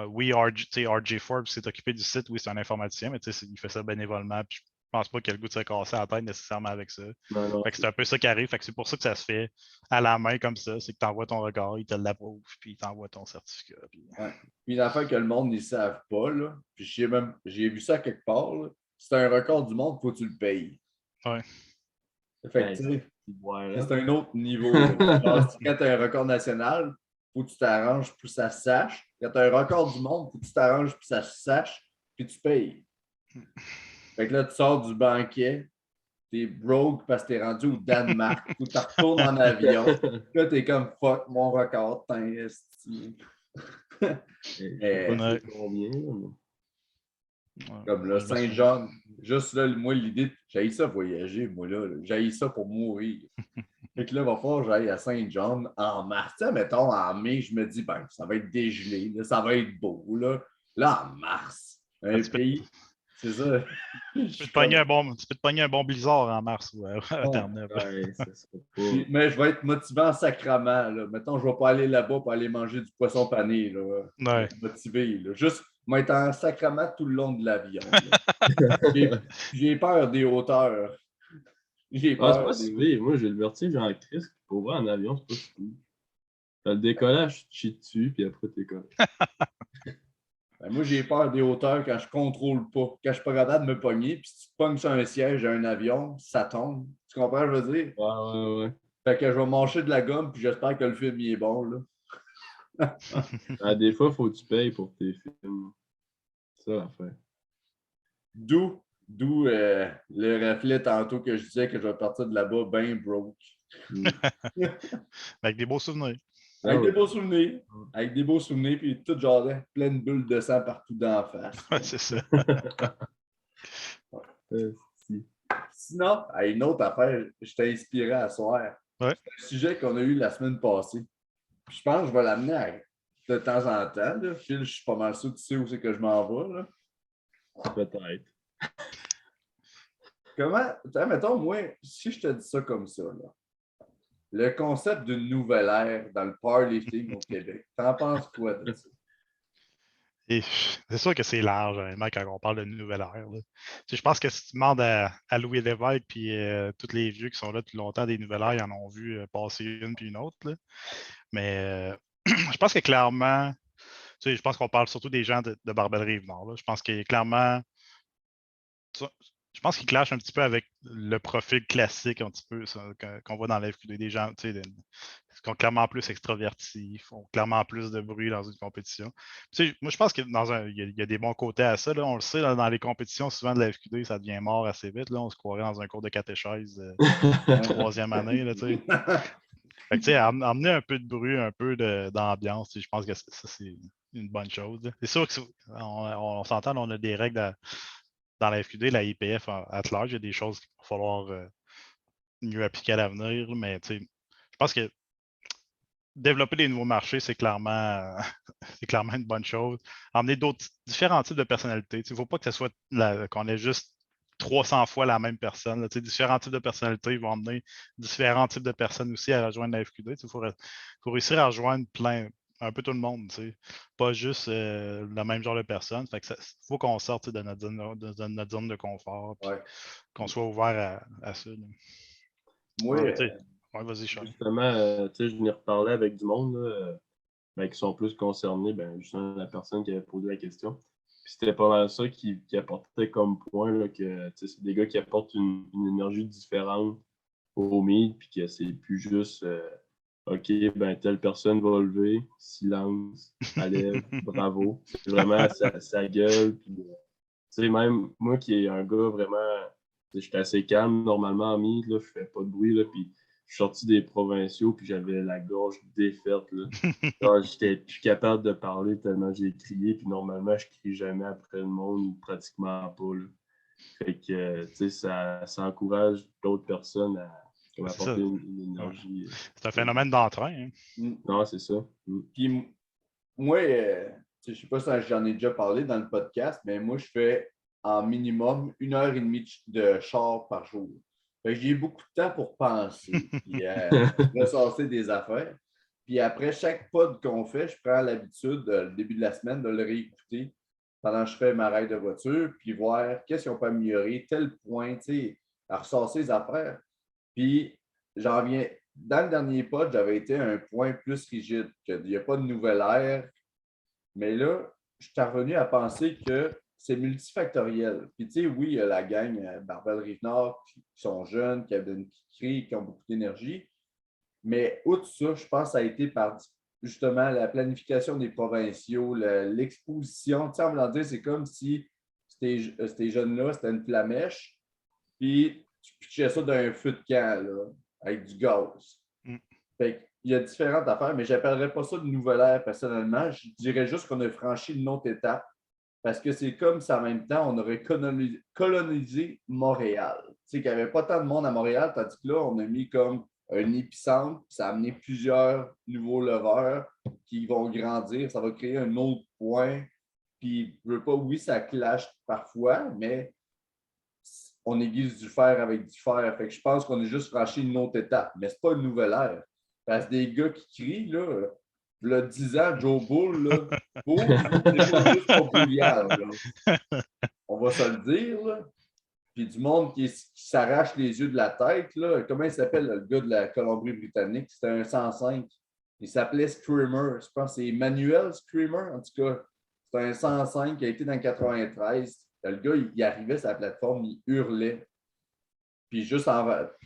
oui, RJ Forbes s'est occupé du site, oui, c'est un informaticien, mais il fait ça bénévolement. Puis je pense pas qu'il a le goût de se casser la tête nécessairement avec ça. Fait que c'est un peu ça qui arrive. Fait que c'est pour ça que ça se fait à la main comme ça. C'est que tu envoies ton regard, il te l'approuve, puis il t'envoie ton certificat. Puis une affaire que le monde ne savent pas, là, puis j'ai vu ça quelque part, c'est un record du monde, il faut que tu le payes. Ouais. Fait que, c'est un autre niveau. Genre, quand tu as un record national, il faut que tu t'arranges pour que ça se sache. Quand tu as un record du monde, il faut que tu t'arranges pour que ça se sache, puis tu payes. Fait que là, tu sors du banquet, t'es broke parce que t'es rendu au Danemark, ou tu retournes en avion. Là, t'es comme fuck, mon record, t'es combien, comme là, Saint-John, juste là, moi, l'idée, j'ai ça voyager, moi, là. J'ai ça pour mourir. Fait que là, il va falloir que j'aille à Saint-John en mars. Tu sais, mettons, en mai, je me dis, ben, ça va être dégelé, là, ça va être beau, là. Là, en mars, un pays, c'est ça. Tu peux te pogner un bon blizzard en mars ou à Terre-Neuve. Mais je vais être motivé en sacrament, là. Mettons, je ne vais pas aller là-bas pour aller manger du poisson pané, là. Ouais. Motivé, là. Juste m'être en sacrament tout le long de l'avion. J'ai peur des hauteurs. J'ai peur. C'est pas si pire. Moi, j'ai le vertige en crise. Pour voir en avion, c'est pas si pire. T'as le décollage, tu chies dessus, puis après, t'es correct. Ben, moi, j'ai peur des hauteurs quand je contrôle pas. Quand je suis pas capable de me pogner, puis si tu te pognes sur un siège d'un avion, ça tombe. Tu comprends ce que je veux dire? Ouais. Fait que je vais manger de la gomme, puis j'espère que le film il est bon, là. Des fois, il faut que tu payes pour tes films. C'est ça l'affaire. D'où le reflet tantôt que je disais que je vais partir de là-bas bien broke. Avec des beaux souvenirs. Avec des beaux souvenirs. Avec des beaux souvenirs, puis tout genre plein de bulles de sang partout dans la face. Ouais, c'est ça. Sinon, à une autre affaire, je t'ai inspiré à soir. Ouais. C'est un sujet qu'on a eu la semaine passée. Puis je pense que je vais l'amener de temps en temps. Là. Phil, je suis pas mal sûr que tu sais où c'est que je m'en vais. Là. Peut-être. Comment, mettons, moi, si je te dis ça comme ça, là, le concept d'une nouvelle ère dans le powerlifting au Québec, t'en penses quoi de ça? Et c'est sûr que c'est large, vraiment, quand on parle de nouvelle ère. Là. Je pense que si tu demandes à Louis Lévesque puis tous les vieux qui sont là depuis longtemps des nouvelles ères, ils en ont vu passer une puis une autre. Là. Mais je pense que clairement, je pense qu'on parle surtout des gens de Barbel-Rive-Nord. Je pense que clairement, je pense qu'ils clashent un petit peu avec le profil classique un petit peu qu'on voit dans la FQD. Des gens qui sont clairement plus extravertis, font clairement plus de bruit dans une compétition. Moi, je pense qu'il y a des bons côtés à ça. Là. On le sait, là, dans les compétitions, souvent de la FQD, ça devient mort assez vite. Là. On se croirait dans un cours de catéchèse de troisième année. Là, fait que, amener un peu de bruit, un peu d'ambiance, je pense que ça, c'est une bonne chose. Là. C'est sûr qu'on s'entend, on a des règles dans la FQD, la IPF à large, il y a des choses qu'il va falloir mieux appliquer à l'avenir, mais je pense que développer des nouveaux marchés, c'est clairement, c'est clairement une bonne chose. Emmener différents types de personnalités. Il ne faut pas que ce soit qu'on ait juste 300 fois la même personne. Là, différents types de personnalités vont emmener différents types de personnes aussi à rejoindre la FQD. Il faut réussir à rejoindre un peu tout le monde, pas juste le même genre de personnes. Il faut qu'on sorte de notre zone de confort, Ouais. qu'on soit ouvert à ça. Là. Moi, ouais, vas-y, Charles. Justement, je venais reparler avec du monde là, qui sont plus concernés, justement la personne qui avait posé la question. Puis c'était pas mal ça qui apportait comme point là, que c'est des gars qui apportent une énergie différente au meet, puis que c'est plus juste OK, telle personne va lever, silence, allez, bravo. C'est vraiment sa gueule. Puis, même moi qui est un gars vraiment, j'étais assez calme normalement en meet, là, je fais pas de bruit, là, puis je suis sorti des provinciaux, puis j'avais la gorge défaite. Là. J'étais plus capable de parler tellement j'ai crié, puis normalement, je crie jamais après le monde, ou pratiquement pas. Là. Fait que, ça encourage d'autres personnes à apporter une énergie. Ouais. C'est un phénomène d'entrain. Hein. Non, c'est ça. Puis moi, je ne sais pas si j'en ai déjà parlé dans le podcast, mais moi, je fais en minimum 1h30 de char par jour. J'ai beaucoup de temps pour penser, puis ressasser des affaires. Puis après chaque pod qu'on fait, je prends l'habitude, le début de la semaine, de le réécouter pendant que je fais ma ride de voiture, puis voir qu'est-ce qu'on peut améliorer, tel point, à ressasser les affaires. Puis j'en viens, dans le dernier pod, j'avais été à un point plus rigide, qu'il n'y a pas de nouvelle ère. Mais là, je suis revenu à penser que c'est multifactoriel. Puis, tu sais, oui, il y a la gang Barbel-Rive-Nord qui sont jeunes, qui crient, qui ont beaucoup d'énergie. Mais outre ça, je pense que ça a été par justement la planification des provinciaux, l'exposition. Tu sais, en voulant dire, c'est comme si ces jeunes-là, c'était une flamèche, puis tu pitchais ça d'un feu de camp, là, avec du gaz. Fait qu'il y a différentes affaires, mais je n'appellerais pas ça de nouvelle ère personnellement. Je dirais juste qu'on a franchi une autre étape parce que c'est comme si en même temps, on aurait colonisé Montréal. Tu sais, qu'il n'y avait pas tant de monde à Montréal, tandis que là, on a mis comme un épicentre, puis ça a amené plusieurs nouveaux leveurs qui vont grandir. Ça va créer un autre point. Puis, je veux pas, oui, ça clash parfois, mais on aiguise du fer avec du fer. Fait que je pense qu'on a juste franchi une autre étape, mais c'est pas une nouvelle ère. Parce que des gars qui crient, là, le 10 ans, Joe Bull, là, c'est pas juste pour brouillard, là. On va se le dire, là. Puis du monde qui s'arrache les yeux de la tête, là. Comment il s'appelle, le gars de la Colombie-Britannique? C'était un 105. Il s'appelait Screamer. Je pense que c'est Emmanuel Screamer. En tout cas, c'est un 105 qui a été dans le 93. Le gars, il arrivait sur la plateforme, il hurlait. Puis juste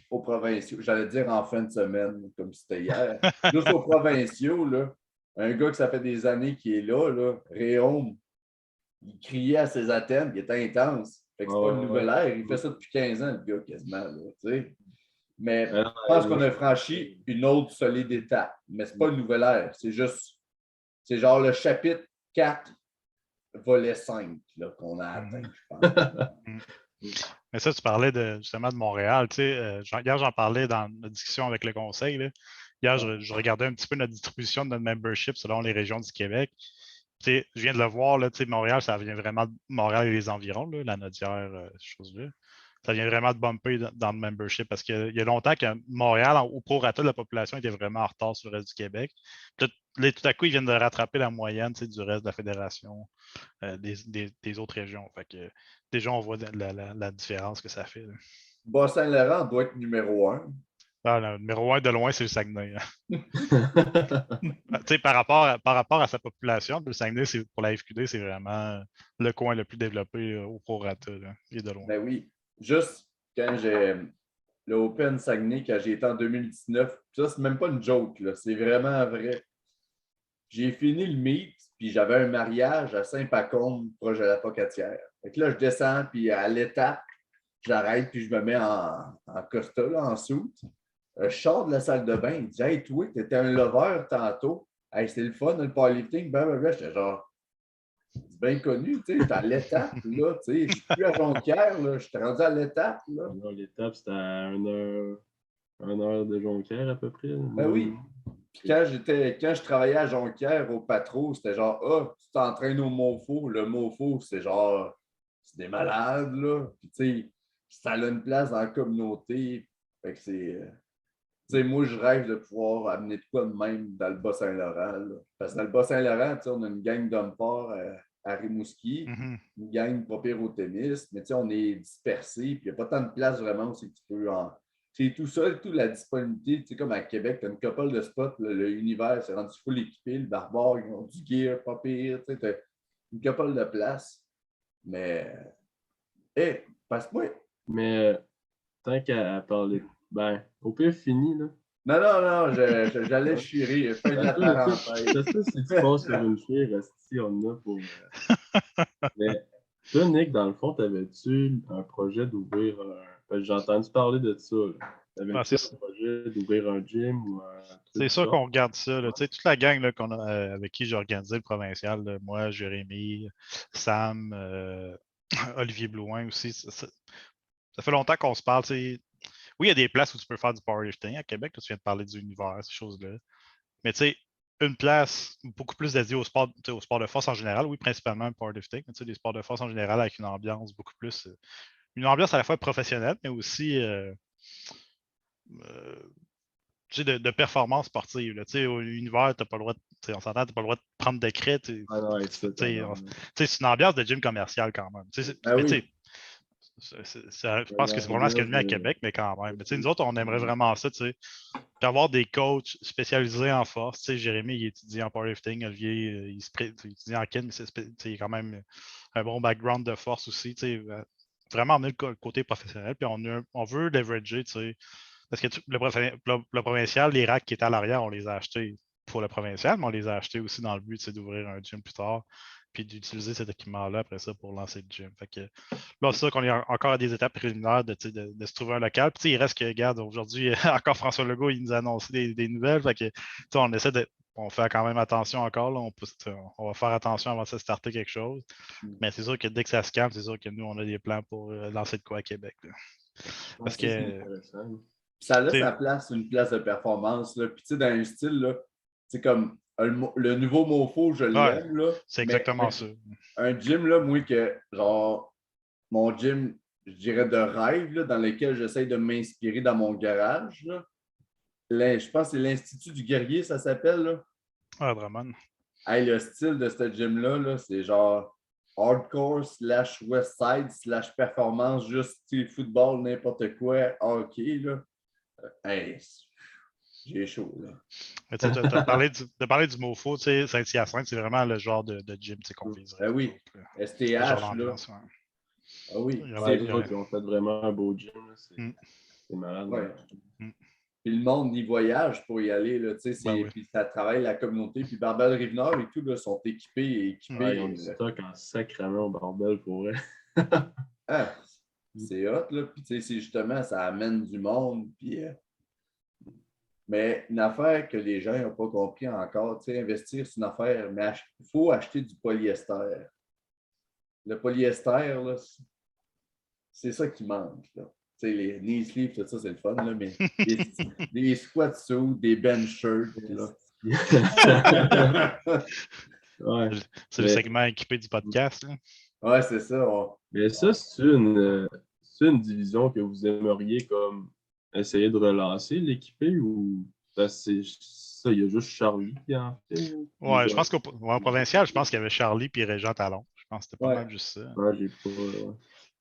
aux provinciaux, j'allais dire en fin de semaine, comme c'était hier, juste aux provinciaux, là, un gars que ça fait des années qui est là, Réaume, il criait à ses attentes, il était intense. Fait que c'est pas une nouvelle ère. Il fait ça depuis 15 ans, le gars, quasiment. Là, t'sais. Mais je pense qu'on a franchi une autre solide étape. Mais c'est pas une nouvelle ère. C'est juste, c'est genre le chapitre 4, volet 5 là, qu'on a atteint, je pense. Mais ça, tu parlais justement de Montréal. Tu sais, hier, j'en parlais dans notre discussion avec le conseil. Là. Hier, je regardais un petit peu notre distribution de notre membership selon les régions du Québec. Tu sais, je viens de le voir, là, tu sais, Montréal, ça vient vraiment de Montréal et les environs, là, la Nodière, ces choses-là. Ça vient vraiment de bumper dans le membership parce qu'il y a longtemps que Montréal, au prorata de la population, était vraiment en retard sur le reste du Québec. Puis là, tout à coup, ils viennent de rattraper la moyenne du reste de la fédération des autres régions. Fait que, déjà, on voit la différence que ça fait. Bas-Saint-Laurent doit être numéro 1. Ah, le numéro 1 de loin, c'est le Saguenay. Par rapport à sa population, le Saguenay, pour la FQD, c'est vraiment le coin le plus développé au prorata, et de loin. Ben oui. Juste quand j'ai le Open Saguenay, quand j'ai été en 2019, ça, c'est même pas une joke, là. C'est vraiment vrai. J'ai fini le meet, puis j'avais un mariage à Saint-Pacôme, proche de la Pocatière. Fait que là, je descends, puis à l'étape, j'arrête, puis je me mets en costa, là, en soute. Je sors de la salle de bain, il dit « Hey, toi, t'étais un lover tantôt. Hey, c'était le fun, le powerlifting. » J'étais genre, c'est bien connu, tu sais, j'étais à l'étape, là, tu sais, je suis plus à Jonquière, là, j'étais rendu à l'étape, là. Non, l'étape, c'était à 1 heure de Jonquière à peu près. Ben oui. Puis quand je travaillais à Jonquière au Patro, c'était genre, ah, tu t'entraînes au MoFo. Le MoFo, c'est genre, c'est des malades, là. Puis tu sais, ça a une place dans la communauté. Fait que c'est. Tu sais, moi, je rêve de pouvoir amener de quoi de même dans le Bas-Saint-Laurent, là. Parce que dans le Bas-Saint-Laurent, tu sais, on a une gang d'hommes forts à Rimouski, une gang pas pire au tennis, mais tu sais, on est dispersés, puis il n'y a pas tant de place vraiment où c'est que tu peux en. C'est tout seul, toute la disponibilité, tu sais, comme à Québec, tu as une couple de spots, là, le univers, c'est rendu full équipé, le barbare, ils ont du gear, pas pire, tu sais, tu as une couple de place. Mais, passe-moi. Mais tant qu'à parler, ben, au pire, fini, là. Non, j'allais chier, fin de la parenthèse. C'est ça, si tu passes sur une fille, si on a pour. Mais toi, Nick, dans le fond, t'avais-tu un projet d'ouvrir un. Parce que j'ai entendu parler de ça. T'avais-tu un projet d'ouvrir un gym ou un truc? C'est sûr qu'on regarde ça. Là. Toute la gang là, avec qui j'ai organisé le provincial, là, moi, Jérémy, Sam, Olivier Blouin aussi. Ça fait longtemps qu'on se parle. T'sais. Oui, il y a des places où tu peux faire du powerlifting à Québec. Là, tu viens de parler du univers, ces choses-là. Mais tu sais, une place beaucoup plus dédiée au sport de force en général, oui, principalement le powerlifting, mais des sports de force en général avec une ambiance beaucoup plus. Une ambiance à la fois professionnelle, mais aussi de performance sportive. Là. Au univers, t'as pas le droit on s'entend, tu n'as pas le droit de prendre de décret. C'est une ambiance de gym commercial quand même. Ah oui. Je pense que c'est probablement ce qu'il y a de mieux à Québec, mais quand même. Mais, nous autres, on aimerait vraiment ça, puis avoir des coachs spécialisés en force. Jérémy, il étudie en powerlifting, Olivier, il étudie en kin, mais il a quand même un bon background de force aussi. Vraiment emmener le côté professionnel, puis on veut leverager, parce que le provincial, les racks qui étaient à l'arrière, on les a achetés pour le provincial, mais on les a achetés aussi dans le but d'ouvrir un gym plus tard, puis d'utiliser cet équipement-là après ça pour lancer le gym. Fait que, là, c'est sûr qu'on est encore à des étapes préliminaires de se trouver un local. Puis il reste que, regarde, aujourd'hui, encore François Legault, il nous a annoncé des nouvelles. Fait que, on essaie de. On fait quand même attention encore. Là, on va faire attention avant de se starter quelque chose. Mais c'est sûr que dès que ça se calme, c'est sûr que nous, on a des plans pour lancer de quoi à Québec. Là. Parce que. Ça laisse sa place, une place de performance. Là. Puis, tu sais, dans un style, là, c'est comme le nouveau MoFo, je l'aime. Ouais, c'est exactement ça. Un gym, là, moi, que, genre, mon gym, je dirais de rêve, là, dans lequel j'essaie de m'inspirer dans mon garage. Là. Je pense que c'est l'Institut du guerrier, ça s'appelle. Là. Ah, vraiment. Hey, le style de ce gym-là, là, c'est genre hardcore / Westside / performance, juste football, n'importe quoi, hockey. Là. Hey, j'ai chaud, là. Tu as parlé du MoFo, Saint-Hyacinthe, c'est vraiment le genre de gym qu'on viserait. Ben oui, STH, là. Ah oui. Ils ont fait vraiment un beau gym. C'est malade. Ouais. Puis le monde y voyage pour y aller. Là, Ben oui. puis ça travaille la communauté. Puis Barbel Rive-Nord et tout là, sont équipés et équipés. Ouais, ils ont du stock en sacrament au bordel pour eux. Ah, c'est hot, là. Puis c'est justement, ça amène du monde. Puis, mais une affaire que les gens n'ont pas compris encore, investir, c'est une affaire, mais il faut acheter du polyester. Le polyester, là, c'est ça qui manque. Là. Les knee sleeves, tout ça, c'est le fun, là, mais des sweatsuits, des bench shirts. Là. Ouais. C'est le segment équipé du podcast. Là. Ouais, c'est ça. Mais ça, c'est une division que vous aimeriez comme essayer de relancer, l'équiper, ou c'est ça, il y a juste Charlie qui en fait? Ouais, je pense qu'au provincial, je pense qu'il y avait Charlie et Régent Talon. Je pense que c'était pas Ouais. mal juste ça. Ouais, j'ai pas. Ouais.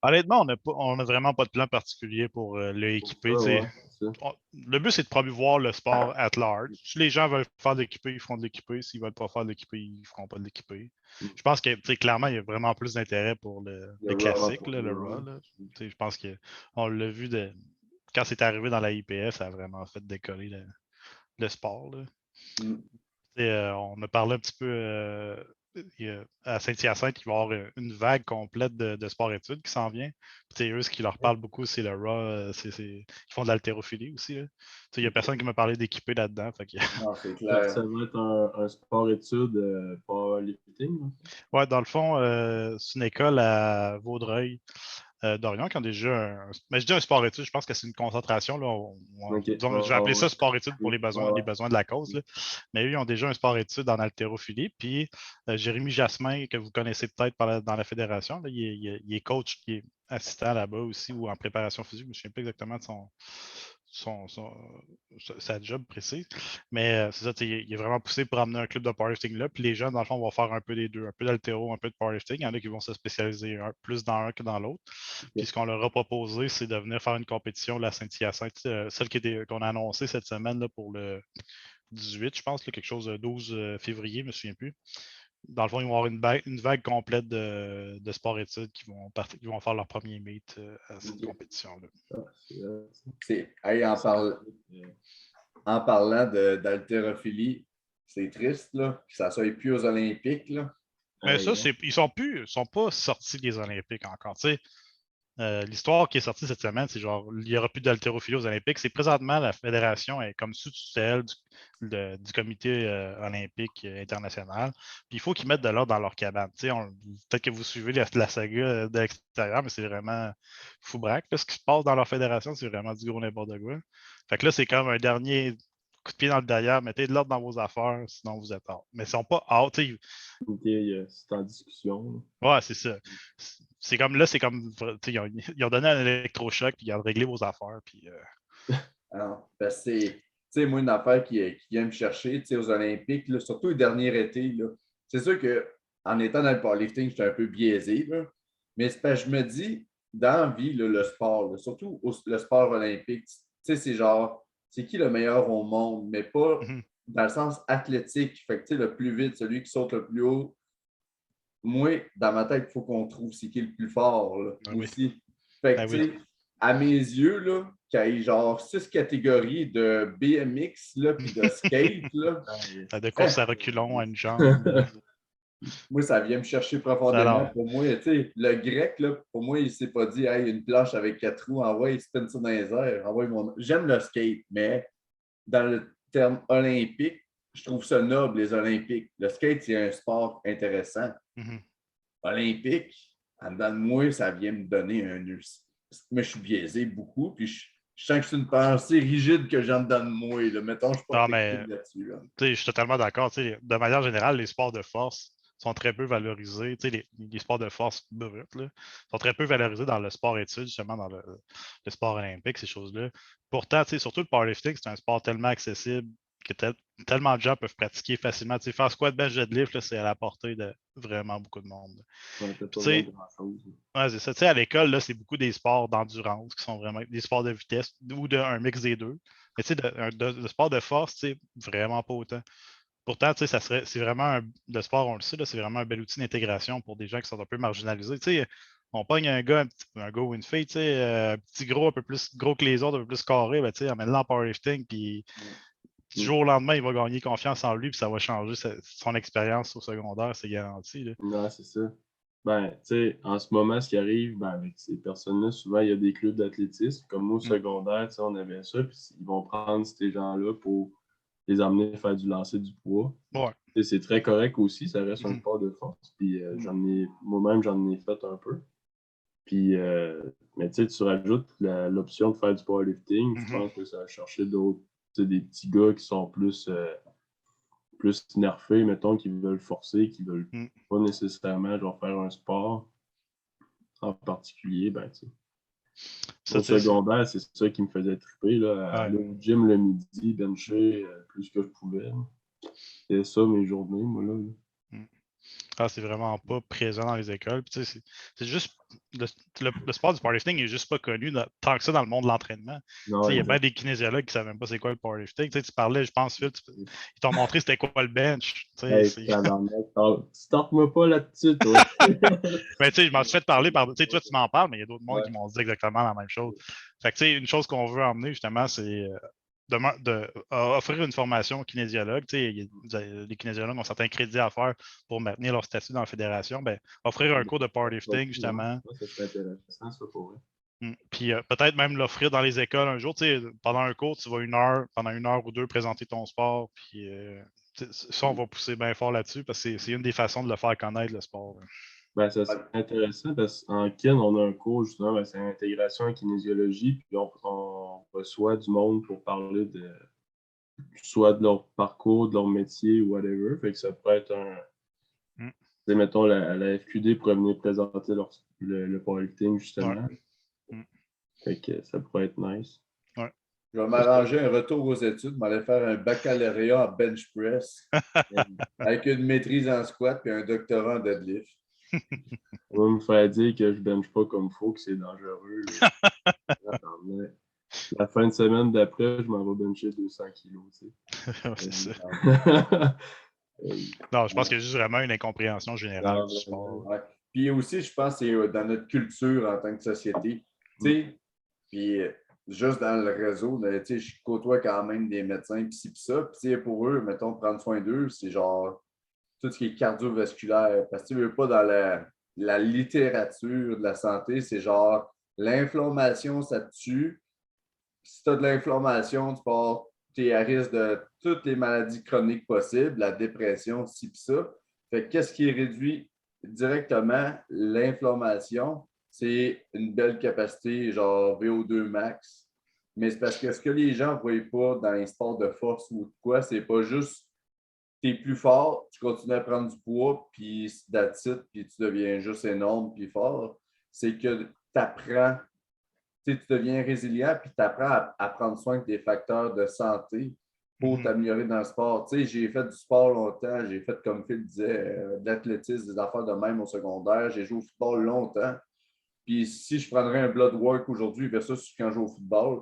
Honnêtement, on n'a vraiment pas de plan particulier pour l'équiper. Ouais, Le but, c'est de promouvoir le sport at large. Si les gens veulent faire de l'équipé, ils feront de l'équipé. S'ils ne veulent pas faire de l'équipé, ils ne feront pas de l'équipé. Je pense que clairement, il y a vraiment plus d'intérêt pour le classique, le Raw. Je pense qu'on l'a vu quand c'est arrivé dans la IPF, ça a vraiment fait décoller le sport. Là. On a parlé un petit peu à Saint-Hyacinthe, il va y avoir une vague complète de sport-études qui s'en vient. Puis, eux, ce qui leur parle beaucoup, c'est le RAW. Ils font de l'haltérophilie aussi. Il n'y a personne qui m'a parlé d'équiper là-dedans. Non, c'est clair. Ça va être un sport-études powerlifting. Ouais, dans le fond, c'est une école à Vaudreuil. d'Orion qui ont déjà mais je dis un sport-études, je pense que c'est une concentration. Là, je vais appeler ça sport-études pour les besoins de la cause. Là. Mais eux, ils ont déjà un sport-études en haltérophilie. Puis Jérémy Jasmin, que vous connaissez peut-être dans la fédération, là, il est coach, il est assistant là-bas aussi ou en préparation physique. Je ne me souviens pas exactement de sa job précise. Mais c'est ça, il est vraiment poussé pour amener un club de powerlifting là. Puis les gens, dans le fond, vont faire un peu des deux, un peu d'haltéro, un peu de powerlifting. Il y en a qui vont se spécialiser plus dans un que dans l'autre. Puis ce qu'on leur a proposé, c'est de venir faire une compétition, la Saint-Hyacinthe, celle qu'on a annoncée cette semaine là, pour le 18, je pense, là, quelque chose de 12 février, je ne me souviens plus. Dans le fond, ils vont avoir une vague complète de sport-études qui vont faire leur premier meet à cette compétition-là. En parlant d'haltérophilie, c'est triste là, que ça ne soit plus aux Olympiques. Là. Mais ça, ils ne sont pas sortis des Olympiques encore. L'histoire qui est sortie cette semaine, c'est genre, il n'y aura plus d'haltérophilie aux Olympiques. C'est présentement, la fédération est comme sous tutelle du comité olympique international. Puis il faut qu'ils mettent de l'ordre dans leur cabane. Peut-être que vous suivez la saga de l'extérieur, mais c'est vraiment fou braque. Ce qui se passe dans leur fédération, c'est vraiment du gros n'importe quoi. Fait que là, c'est comme un dernier coup de pied dans le derrière. Mettez de l'ordre dans vos affaires, sinon vous êtes hors. Mais ils ne sont pas out. C'est en discussion. Ouais, c'est ça. C'est comme, ils ont donné un électrochoc, puis ils ont réglé vos affaires. Puis, Alors, c'est moi une affaire qui vient me chercher aux Olympiques, là, surtout le dernier été. Là. C'est sûr qu'en étant dans le powerlifting, je suis un peu biaisé. Là, mais c'est parce que je me dis, dans la vie, là, le sport, là, surtout le sport olympique, c'est genre, c'est qui le meilleur au monde, mais pas dans le sens athlétique. Fait que le plus vite, celui qui saute le plus haut. Moi, dans ma tête, il faut qu'on trouve c'est qui le plus fort là, aussi. Fait que, à mes yeux, là, qu'il y ait genre 6 catégories de BMX là, puis de skate. Là, de course à reculons à une jambe. Moi, ça vient me chercher profondément. Alors, pour moi, le grec, là, pour moi, il ne s'est pas dit hey, une planche avec 4 roues, envoie, il spin ça dans les airs. J'aime le skate, mais dans le terme olympique, je trouve ça noble, les Olympiques. Le skate, c'est un sport intéressant. Olympique, en dedans de moi, ça vient me donner un nœud. Moi, je suis biaisé beaucoup, puis je sens que c'est une pensée rigide que j'en donne moi. Là. Mettons, je suis pas là-dessus. Là. Je suis totalement d'accord. De manière générale, les sports de force sont très peu valorisés. Les sports de force bruts sont très peu valorisés dans le sport-études, justement, dans le sport olympique, ces choses-là. Pourtant, surtout le powerlifting, c'est un sport tellement accessible que tellement de gens peuvent pratiquer facilement. Faire squat, bench, deadlift, c'est à la portée de vraiment beaucoup de monde. C'est ça. À l'école, c'est beaucoup des sports d'endurance qui sont vraiment des sports de vitesse ou un mix des deux. Mais de sport de force, c'est vraiment pas autant. Pourtant, c'est vraiment le sport, on le sait, c'est vraiment un bel outil d'intégration pour des gens qui sont un peu marginalisés. On pogne un gars ou une fille, tu sais, un petit gros, un peu plus gros que les autres, un peu plus carré, ben, tu sais, emmène-le en powerlifting, puis du jour au lendemain, il va gagner confiance en lui, puis ça va changer son expérience au secondaire, c'est garanti. Là. Non, c'est ça. Ben, tu sais, en ce moment, ce qui arrive, ben, avec ces personnes-là, souvent, il y a des clubs d'athlétisme. Comme nous, au secondaire, tu sais, on avait ça, puis ils vont prendre ces gens-là pour les amener à faire du lancer du poids. Ouais. Tu sais, c'est très correct aussi, ça reste un sport de force. Puis moi-même, j'en ai fait un peu. Puis, mais tu sais, tu rajoutes l'option de faire du powerlifting. Je pense que ça va chercher d'autres, tu sais, des petits gars qui sont plus nerfés, mettons, qui veulent forcer, qui veulent pas nécessairement genre, faire un sport en particulier. Ben, tu sais. Au secondaire, c'est ça qui me faisait triper. Là, aller au gym le midi, bencher plus que je pouvais. C'était ça mes journées, moi, là. Ah, c'est vraiment pas présent dans les écoles. Puis, tu sais, c'est juste. Le sport du powerlifting n'est juste pas connu tant que ça dans le monde de l'entraînement. Il y a bien des kinésiologues qui ne savent même pas c'est quoi le powerlifting. Tu parlais, je pense, Phil, ils t'ont montré c'était quoi le bench. Hey, starte-moi pas là-dessus, toi. Mais tu sais, je m'en suis fait parler par. Tu sais, toi, tu m'en parles, mais il y a d'autres mondes qui m'ont dit exactement la même chose. Fait que, tu sais, une chose qu'on veut emmener, justement, c'est offrir une formation aux kinésiologues. Les kinésiologues ont certains crédits à faire pour maintenir leur statut dans la fédération. Ben, offrir un cours de powerlifting, justement. Ça serait intéressant, ça, pour eux. Puis peut-être même l'offrir dans les écoles un jour. Pendant un cours, tu vas pendant 1 heure ou 2 présenter ton sport. Puis ça, on va pousser bien fort là-dessus parce que c'est une des façons de le faire connaître, le sport. Ben, ça serait intéressant parce qu'en kin, on a un cours justement, ben, c'est l'intégration en kinésiologie, puis on reçoit du monde pour parler soit de leur parcours, de leur métier ou whatever. Fait que ça pourrait être mettons, la FQD pourrait venir présenter le powerlifting justement. Fait que ça pourrait être nice. Ouais. Je vais m'arranger un retour aux études, m'aller faire un baccalauréat en bench press avec une maîtrise en squat et un doctorat en deadlift. On va me faire dire que je bench pas comme il faut, que c'est dangereux. La fin de semaine d'après, je m'en vais bencher 200 kilos. C'est ça. Non, je pense qu'il y a juste vraiment une incompréhension générale du sport. Ouais. Puis aussi, je pense que c'est dans notre culture en tant que société. Puis juste dans le réseau, je côtoie quand même des médecins, pis ça. Puis pour eux, mettons, prendre soin d'eux, c'est genre tout ce qui est cardiovasculaire. Parce que tu veux pas dans la littérature de la santé, c'est genre l'inflammation, ça te tue. Si tu as de l'inflammation, tu es à risque de toutes les maladies chroniques possibles, la dépression, ci pis ça. Fait que qu'est-ce qui réduit directement l'inflammation? C'est une belle capacité, genre VO2 max. Mais c'est parce que ce que les gens ne voient pas dans les sports de force ou de quoi, c'est pas juste tu es plus fort, tu continues à prendre du poids, puis that's it, puis tu deviens juste énorme puis fort. C'est que tu apprends, tu deviens résilient, puis tu apprends à prendre soin de tes facteurs de santé pour t'améliorer dans le sport. J'ai fait du sport longtemps, j'ai fait, comme Phil disait, de l'athlétisme, des affaires de même au secondaire, j'ai joué au football longtemps. Puis si je prendrais un blood work aujourd'hui versus quand je joue au football,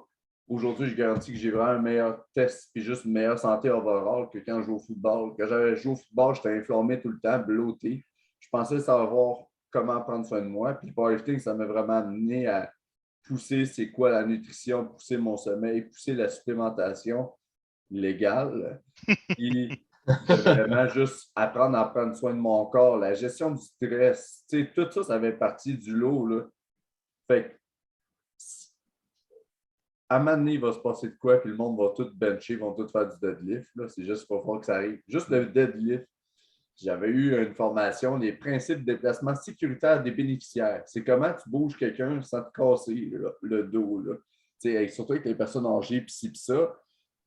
aujourd'hui, je garantis que j'ai vraiment un meilleur test et juste une meilleure santé overall que quand je joue au football. Quand j'avais joué au football, j'étais inflammé tout le temps, blotté. Je pensais savoir comment prendre soin de moi. Puis le powerlifting, ça m'a vraiment amené à pousser c'est quoi la nutrition, pousser mon sommeil, pousser la supplémentation légale. Puis de vraiment juste apprendre à prendre soin de mon corps, la gestion du stress. Tout ça, ça fait partie du lot. Là. Fait que à un moment donné, il va se passer de quoi, puis le monde va tout bencher, vont tout faire du deadlift. Là. C'est juste pas fort que ça arrive. Juste le deadlift. J'avais eu une formation, les principes de déplacement sécuritaire des bénéficiaires. C'est comment tu bouges quelqu'un sans te casser le dos. Là. Surtout avec les personnes âgées, puis ci, puis ça.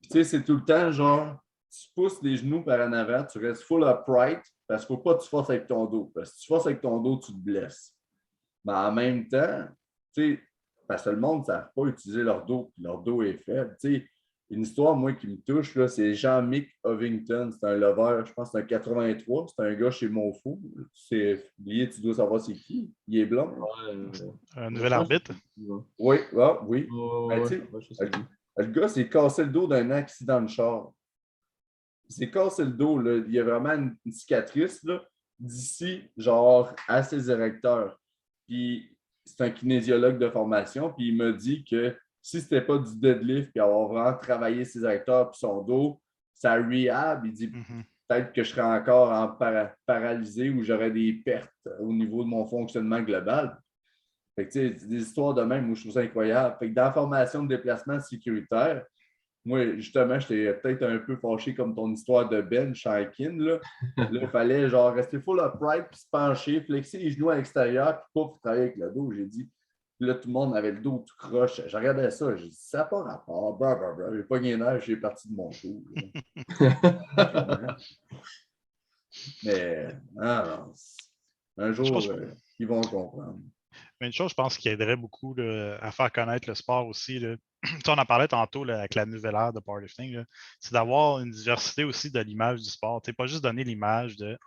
Puis c'est tout le temps genre, tu pousses les genoux par en avant, tu restes full upright, parce qu'il ne faut pas que tu forces avec ton dos. Parce que si tu forces avec ton dos, tu te blesses. Mais en même temps, parce que le monde ne savent pas utiliser leur dos, puis leur dos est faible. Une histoire, moi, qui me touche, là, c'est Jean-Mick Ovington. C'est un lover, je pense que c'est un 83. C'est un gars chez Monfou. C'est oublié, tu dois savoir c'est qui. Il est blond. Un nouvel arbitre? Oui, oui. Le gars s'est cassé le dos d'un accident de char. Il s'est cassé le dos. Là. Il y a vraiment une cicatrice là, d'ici, genre, à ses érecteurs. Puis c'est un kinésiologue de formation, puis il m'a dit que si c'était pas du deadlift, puis avoir vraiment travaillé ses acteurs puis son dos, ça rehab, il dit peut-être que je serais encore en paralysé ou j'aurais des pertes au niveau de mon fonctionnement global. Fait que, c'est des histoires de même où je trouve ça incroyable. Fait que dans la formation de déplacement sécuritaire, moi, justement, j'étais peut-être un peu fâché comme ton histoire de Ben Shankin. Là, il fallait genre rester full upright, puis se pencher, flexer les genoux à l'extérieur, puis pouf, travailler avec le dos. J'ai dit, puis là, tout le monde avait le dos tout croche. Je regardais ça, j'ai dit, ça n'a pas rapport. J'ai pas gagné l'air, j'ai parti de mon show. Mais, non, un jour, ils vont comprendre. Mais une chose, je pense, qui aiderait beaucoup là, à faire connaître le sport aussi, là, on en parlait tantôt là, avec la nouvelle ère de powerlifting, c'est d'avoir une diversité aussi de l'image du sport. Pas juste donner l'image de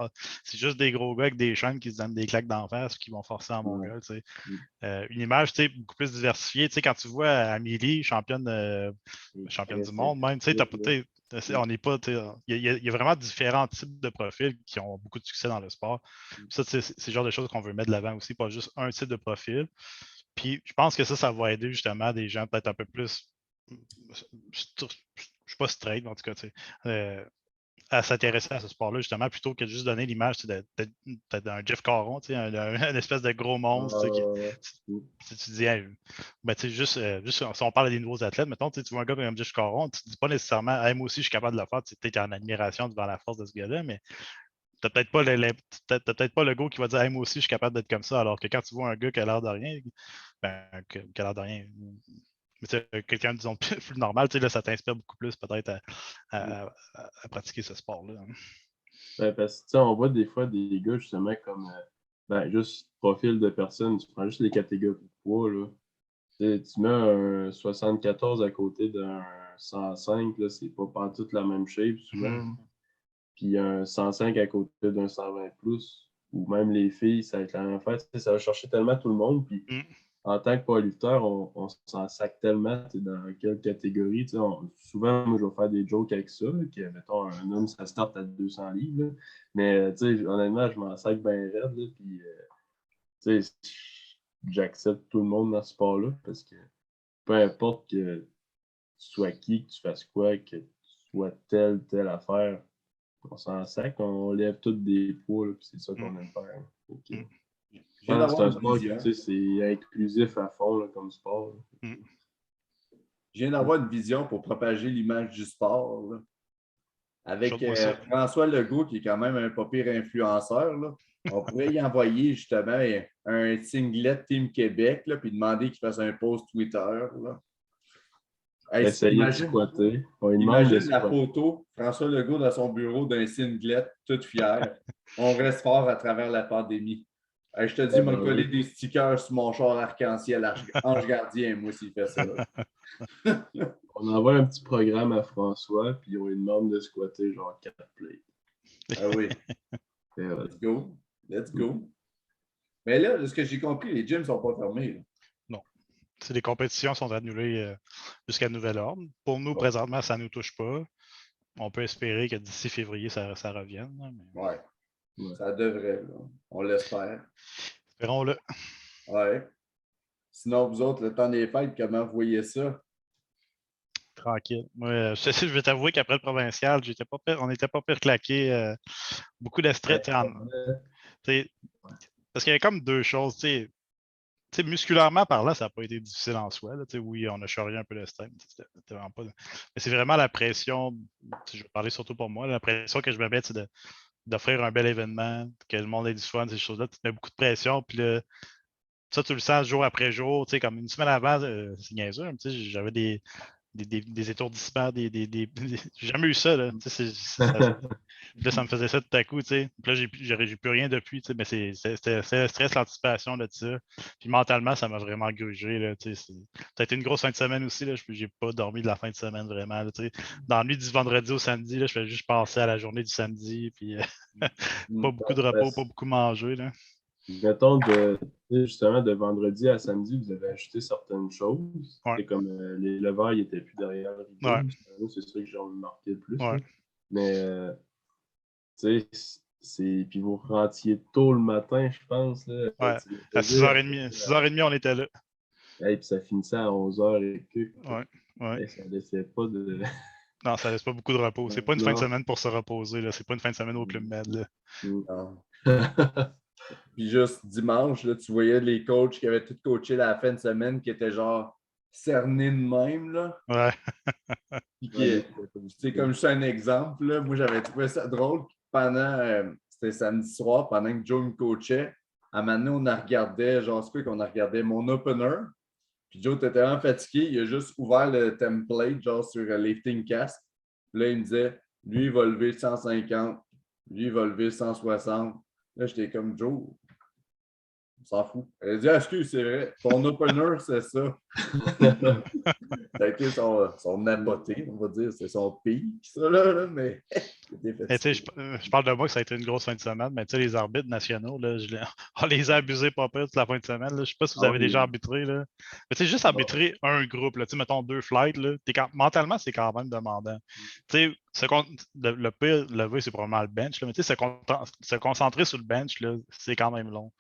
c'est juste des gros gars avec des chaînes qui se donnent des claques d'en face qui vont forcer en mongol. Une image beaucoup plus diversifiée. Quand tu vois Amélie, championne du monde, même, on n'est pas. Il y a vraiment différents types de profils qui ont beaucoup de succès dans le sport. Ça, c'est le genre de choses qu'on veut mettre de l'avant aussi, pas juste un type de profil. Puis je pense que ça va aider justement des gens peut-être un peu plus. Je ne suis pas straight, en tout cas, à s'intéresser à ce sport-là, justement, plutôt que de juste donner l'image d'un Jeff Caron, un espèce de gros monstre. Tu dis, hey, juste si on parle des nouveaux athlètes, mettons, tu vois un gars comme Jeff Caron, tu ne dis pas nécessairement, hey, moi aussi, je suis capable de le faire, tu es en admiration devant la force de ce gars-là, mais tu n'as peut-être pas le gars qui va dire, hey, moi aussi, je suis capable d'être comme ça, alors que quand tu vois un gars qui a l'air de rien, qui a l'air de rien, mais quelqu'un, disons, plus normal, là, ça t'inspire beaucoup plus peut-être à pratiquer ce sport-là. Parce que on voit des fois des gars justement comme juste profil de personne, tu prends juste les catégories de poids. Là. Tu mets un 74 à côté d'un 105, là, c'est pas partout la même shape souvent. Puis un 105 à côté d'un 120 plus, ou même les filles, ça va être la même affaire. Ça va chercher tellement tout le monde. Puis en tant que powerlifter, on s'en sac tellement dans quelle catégorie. Souvent, moi, je vais faire des jokes avec ça, que, mettons, un homme, ça start à 200 livres. Là. Mais, honnêtement, je m'en sac bien raide. Là, puis, j'accepte tout le monde dans ce sport-là parce que peu importe que tu sois qui, que tu fasses quoi, que tu sois telle affaire, on s'en sac, on lève tous des poids, puis c'est ça qu'on aime faire. Okay. C'est un sport qui c'est inclusif à fond là, comme sport. Je viens d'avoir une vision pour propager l'image du sport. Là. Avec François Legault, qui est quand même un pas pire influenceur, là, on pourrait y envoyer justement un singlet Team Québec, là, puis demander qu'il fasse un post Twitter. Là. Hey, essayer de squatter. Imagine la photo, François Legault dans son bureau d'un singlet, tout fier. On reste fort à travers la pandémie. Hey, je te dis, m'a collé des stickers sur mon char arc-en-ciel, Ange Gardien, moi, s'il fait ça. On envoie un petit programme à François, puis on lui demande de squatter genre 4 plates. Ah oui. Let's go. Let's go. Mais là, de ce que j'ai compris, les gyms ne sont pas fermés. Là. Non. Les compétitions sont annulées jusqu'à nouvel ordre. Pour nous, présentement, ça ne nous touche pas. On peut espérer que d'ici février, ça revienne. Mais... Ouais. Ça devrait, là. On l'espère. Espérons-le. Ouais. Sinon, vous autres, le temps des fêtes, comment vous voyez ça? Tranquille. Moi, je vais t'avouer qu'après le provincial, on n'était pas pire claqué. Beaucoup de stress. Parce qu'il y avait comme deux choses. Musculairement parlant, ça n'a pas été difficile en soi. Là, oui, on a chargé un peu le stress. Mais c'est vraiment la pression. Je vais parler surtout pour moi. La pression que je me mets, d'offrir un bel événement, que le monde ait du fun, ces choses-là. Tu mets beaucoup de pression. Puis là, ça, tu le sens jour après jour. Comme une semaine avant, c'est niaiseux. J'avais des étourdissements, j'ai jamais eu ça. Là, là, ça me faisait ça tout à coup. Puis là, j'ai plus rien depuis. Mais c'était le stress, l'anticipation de ça. Puis mentalement, ça m'a vraiment grugé. Ça a été une grosse fin de semaine aussi. J'ai pas dormi de la fin de semaine vraiment. Là, dans la nuit du vendredi au samedi, là, je fais juste penser à la journée du samedi. Puis pas beaucoup de repos, pas beaucoup manger. Là. Mettons, justement, de vendredi à samedi, vous avez ajouté certaines choses. C'est comme les leveurs, ils n'étaient plus derrière le rideau. C'est ça que j'ai remarqué le plus. Mais, Puis vous rentiez tôt le matin, je pense. Là. Ouais, Tu le à faisais, 6h30, 6h30, on était là. puis ça finissait à 11h et que Ouais. ça laissait pas de. Non, ça laisse pas beaucoup de repos. C'est pas une fin de Non. semaine pour se reposer, là. C'est pas une fin de semaine au Club Med, là. Non. Puis juste dimanche, là, tu voyais les coachs qui avaient tout coaché la fin de semaine qui étaient genre cernés de même. Là. Ouais. Puis comme juste un exemple, là, moi j'avais trouvé ça drôle. C'était samedi soir, pendant que Joe me coachait, à un moment donné, on a regardé, genre, c'est quoi qu'on a regardé mon opener. Puis Joe était vraiment fatigué, il a juste ouvert le template, genre sur Lifting Cast. Puis là, il me disait, lui, il va lever 150, lui, il va lever 160. Là, j'étais comme Joe, on s'en fout. Elle a dit, ah, excuse, c'est vrai, ton opener, c'est ça. Ça a été son apoté, on va dire. C'est son pic, ça, là mais Je parle de moi que ça a été une grosse fin de semaine, mais les arbitres nationaux, là, on les a abusés pas peu toute la fin de semaine. Là. Je ne sais pas si vous avez déjà arbitré. Là. Mais juste arbitrer un groupe, là, mettons 2 flights, là, mentalement, c'est quand même demandant. Le pire levé, c'est probablement le bench, là, mais se concentrer sur le bench, là, c'est quand même long.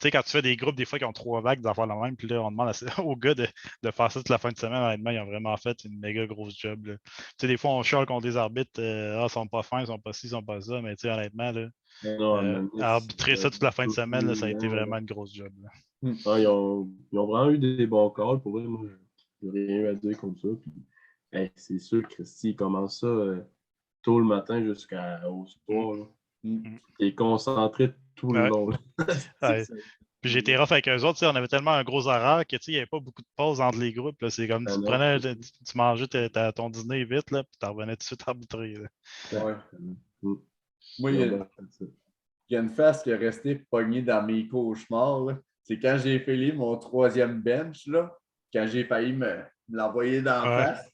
Tu sais, quand tu fais des groupes, des fois, qui ont 3 vagues, d'en faire la même, puis là, on demande aux gars de faire ça toute la fin de semaine. Honnêtement, ils ont vraiment fait une méga grosse job. Là. Tu sais, des fois, on chiale contre des arbitres, ils sont pas fins, ils sont pas ci, ils sont pas ça, mais tu sais, honnêtement, là, arbitrer ça toute la fin de semaine, là, ça a été vraiment une grosse job. Là. Ils ont vraiment eu des bons calls. Pour vrai, moi, j'ai rien eu à dire comme ça. Puis, c'est sûr que Christy commence ça tôt le matin jusqu'au soir. Il est concentré tout le long. Ouais. Puis j'ai été rough avec eux autres, on avait tellement un gros horaire que il n'y avait pas beaucoup de pauses entre les groupes. C'est comme tu mangeais ton dîner vite, là, puis tu revenais tout de suite arbitrer. Ouais. Moi, il y a une face qui est restée pognée dans mes cauchemars. C'est quand j'ai fait mon 3e bench, là, quand j'ai failli me l'envoyer dans la face,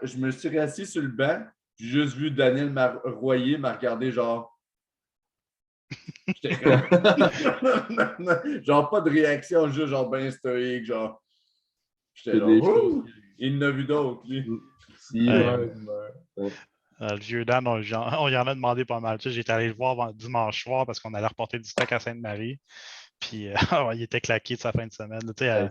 je me suis assis sur le banc, j'ai juste vu Daniel Royer me regarder genre. J'étais comme. Genre pas de réaction, juste genre bien stoïque, genre. J'étais genre. Il en a vu d'autres, lui. Le vieux Dan, on y en a demandé pas mal. J'étais allé le voir dimanche soir parce qu'on allait reporter du stock à Sainte-Marie. Puis il était claqué de sa fin de semaine. Je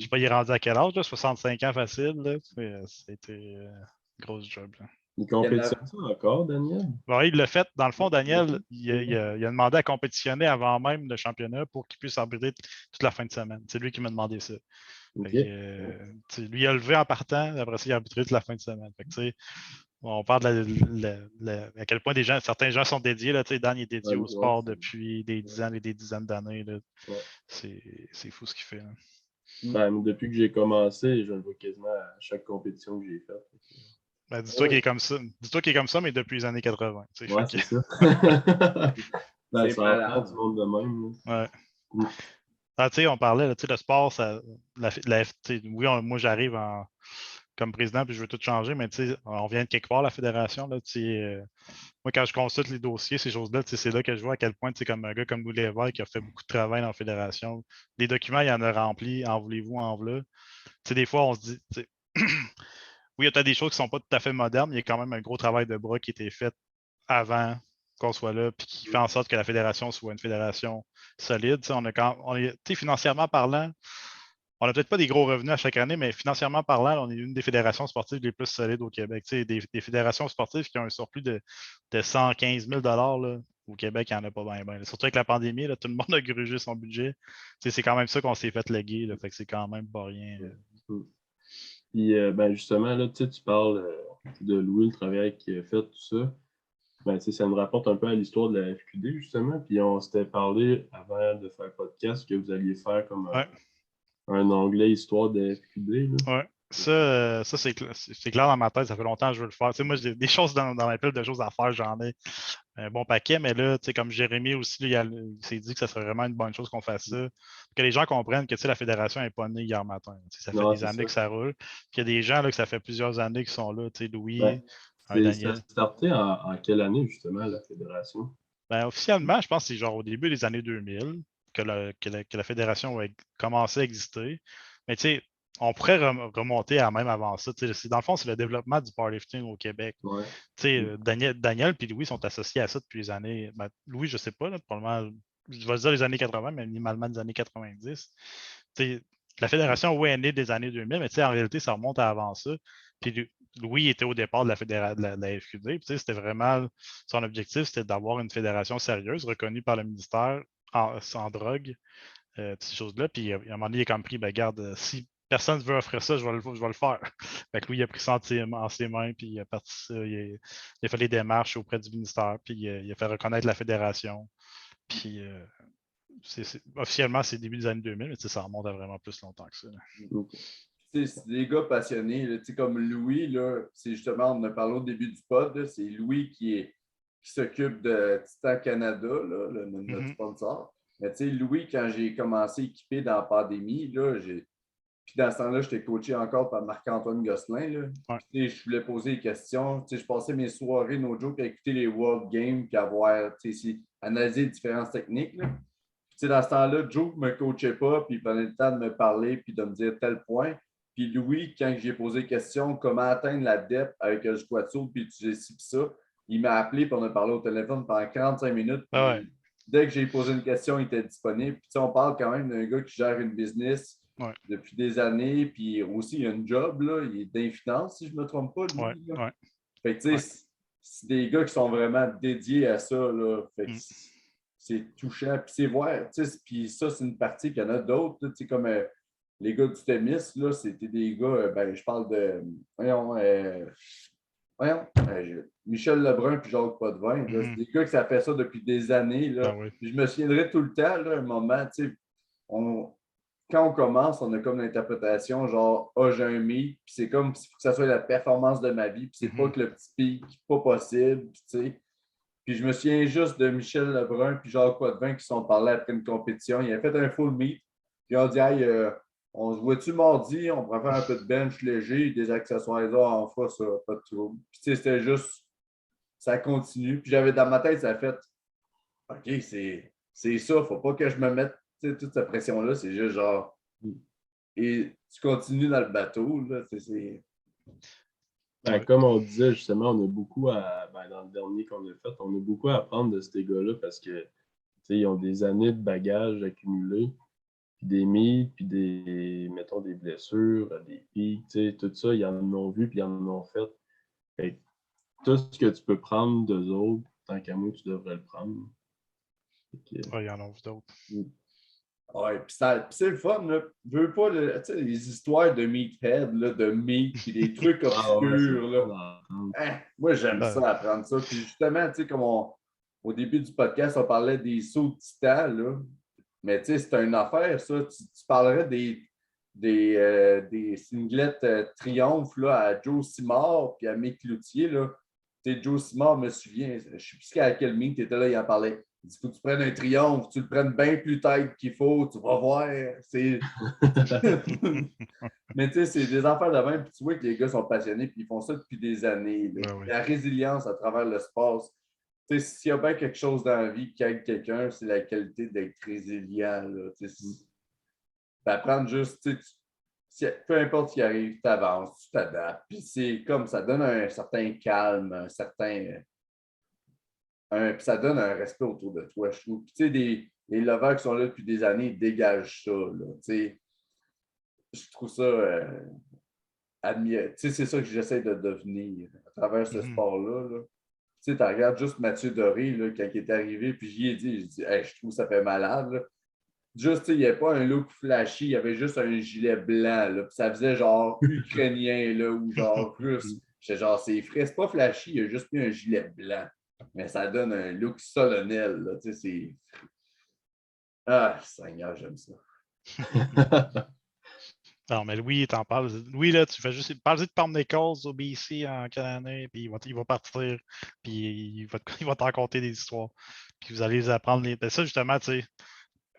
sais pas, il est rendu à quel âge, là? 65 ans facile. C'était une grosse job. Là. Il compétitionne ça encore, Daniel? Bon, il l'a fait. Dans le fond, Daniel, il a demandé à compétitionner avant même le championnat pour qu'il puisse arbitrer toute la fin de semaine. C'est lui qui m'a demandé ça. Lui, il a levé en partant, après ça, il a arbitré toute la fin de semaine. On parle à quel point certains gens sont dédiés. Là, Dan est dédié au sport depuis des dizaines et des dizaines d'années. C'est fou ce qu'il fait. Depuis que j'ai commencé, je le vois quasiment à chaque compétition que j'ai faite. Dis-toi qu'il est comme ça. Dis-toi qu'il est comme ça, mais depuis les années 80. Ouais, c'est ça. Ça apprend du monde de même. Ouais. On parlait, le sport, oui, moi j'arrive comme président puis je veux tout changer, mais on vient de quelque part, la fédération. Là, moi, quand je consulte les dossiers, ces choses-là, c'est là que je vois à quel point, comme un gars comme Louis Lévesque qui a fait beaucoup de travail dans la fédération, des documents, il en a rempli, en voulez-vous, en voilà. Des fois, on se dit, oui, il y a peut-être des choses qui ne sont pas tout à fait modernes, mais il y a quand même un gros travail de bras qui a été fait avant qu'on soit là, puis qui fait en sorte que la fédération soit une fédération solide. Financièrement parlant, on n'a peut-être pas des gros revenus à chaque année, mais financièrement parlant, on est une des fédérations sportives les plus solides au Québec. Des fédérations sportives qui ont un surplus de 115 000 là, au Québec, il n'y en a pas bien. Surtout avec la pandémie, là, tout le monde a grugé son budget. C'est quand même ça qu'on s'est fait léguer. Fait que c'est quand même pas rien. Puis, justement, là, tu parles de Louis, le travail qu'il a fait, tout ça. Ça me rapporte un peu à l'histoire de la FQD, justement. Puis, on s'était parlé avant de faire le podcast que vous alliez faire comme un onglet histoire de la FQD. Oui, ça c'est clair dans ma tête. Ça fait longtemps que je veux le faire. Moi, j'ai des choses dans ma pile de choses à faire. J'en ai un bon paquet, mais là, comme Jérémy aussi, il s'est dit que ça serait vraiment une bonne chose qu'on fasse ça. Que les gens comprennent que la fédération n'est pas née hier matin. Ça fait des années que ça roule. Puis il y a des gens là, que ça fait plusieurs années qui sont là. Louis, Daniel. Ça a starté en quelle année, justement, la fédération? Officiellement, je pense que c'est genre au début des années 2000 que la fédération a commencé à exister. Mais on pourrait remonter à même avant ça. Dans le fond, c'est le développement du powerlifting au Québec. Ouais. Daniel et Louis sont associés à ça depuis les années. Ben, Louis, je ne sais pas, là, probablement, je vais dire les années 80, mais minimalement des années 90. La fédération, oui, est née des années 2000, mais en réalité, ça remonte à avant ça. Puis Louis était au départ de la FQD. C'était vraiment son objectif, c'était d'avoir une fédération sérieuse, reconnue par le ministère sans drogue, ces choses-là. Puis à un moment donné, il a compris, ben, regarde, si personne ne veut offrir ça, je vais le faire. Fait que lui, il a pris ça en ses mains, puis il a fait les démarches auprès du ministère, puis il a fait reconnaître la fédération. Puis officiellement, c'est début des années 2000, mais ça remonte à vraiment plus longtemps que ça. C'est des gars passionnés. Là, comme Louis, là, c'est justement, on en a parlé au début du pod, là, c'est Louis qui s'occupe de Titan Canada, là, notre sponsor. Mais Louis, quand j'ai commencé à équiper dans la pandémie, là, puis dans ce temps-là, j'étais coaché encore par Marc-Antoine Gosselin. Là. Ouais. Puis, je voulais poser des questions. Je passais mes soirées, no joke, à écouter les World Games puis analyser les différences techniques. Là. Puis, dans ce temps-là, Joe ne me coachait pas, puis il prenait le temps de me parler puis de me dire tel point. Puis Louis, quand j'ai posé des questions, comment atteindre la depth avec le squat-saut puis utiliser ci puis ça, il m'a appelé pour on a parlé au téléphone pendant 45 minutes. Ouais. Dès que j'ai posé une question, il était disponible. Puis, on parle quand même d'un gars qui gère une business depuis des années, puis aussi, il a une job, là, il est dans les finances, si je ne me trompe pas. Lui, Fait que, c'est des gars qui sont vraiment dédiés à ça, là. Fait que c'est touchant. Puis c'est voir, puis ça, c'est une partie qu'il y en a d'autres, comme les gars du tennis, là, c'était des gars, je parle de, Michel Lebrun puis Jacques Potvin. C'est des gars qui ça fait ça depuis des années. Là. Puis je me souviendrai tout le temps, là, un moment, quand on commence, on a comme l'interprétation genre j'ai un meet, puis c'est comme il faut que ça soit la performance de ma vie, puis c'est pas que le petit pic, pas possible. Puis je me souviens juste de Michel Lebrun puis Jacques Potvin qui sont parlés après une compétition. Ils avaient fait un full meet, puis on dit hey, on se voit-tu mardi, on pourrait faire un peu de bench léger, des accessoires on fera ça, pas de trouble. Puis c'était juste, ça continue. Puis j'avais dans ma tête, ça a fait OK, c'est ça, faut pas que je me mette toute cette pression-là, c'est juste genre. Et tu continues dans le bateau, là, Comme on disait, justement, on a beaucoup dans le dernier qu'on a fait, on a beaucoup à apprendre de ces gars-là parce que ils ont des années de bagages accumulés, puis des mythes, puis mettons, des blessures, des pics, tout ça, ils en ont vu, puis ils en ont fait. Fait que tout ce que tu peux prendre d'eux autres, tant qu'à moi, tu devrais le prendre. Il y en a d'autres. Oui, puis c'est le fun, là. Je veux pas les histoires de meathead, là, de meat, puis des trucs obscurs, là. Moi, j'aime ça, apprendre ça. Puis justement, comme au début du podcast, on parlait des sauts de titan, là. Mais c'est une affaire, ça. Tu parlerais des singlets triomphe là, à Joe Simard puis à Mick Cloutier, là. Joe Simard, me souvient, je ne sais plus à quel meet tu étais là, il en parlait. Il faut que tu prennes un triomphe, tu le prennes bien plus tête qu'il faut, tu vas voir. Mais c'est des affaires de même, puis tu vois que les gars sont passionnés, puis ils font ça depuis des années. La résilience à travers le sport. S'il y a bien quelque chose dans la vie qui aide quelqu'un, c'est la qualité d'être résilient. D'apprendre juste, peu importe ce qui arrive, tu avances, tu t'adaptes. Puis c'est comme ça donne un certain calme, puis ça donne un respect autour de toi, je trouve. Puis les lovers qui sont là depuis des années, ils dégagent ça. Là, je trouve ça admirable. C'est ça que j'essaie de devenir à travers ce sport-là. Là. Tu regardes juste Mathieu Doré, là, quand il est arrivé, puis j'y ai dit, hey, je trouve que ça fait malade. Là. Juste, il n'y avait pas un look flashy, il y avait juste un gilet blanc. Là, puis ça faisait genre ukrainien là, ou genre russe. J'étais genre, c'est frais, c'est pas flashy, il a juste mis un gilet blanc. Mais ça donne un look solennel. Là, c'est... Ah, Seigneur, j'aime ça. Non, mais Louis, t'en parles. Louis, là, tu fais juste parler de Palm Nichols au BC en Canadien, puis il va partir, puis il va te raconter des histoires. Puis vous allez les apprendre. Ça, justement, tu sais,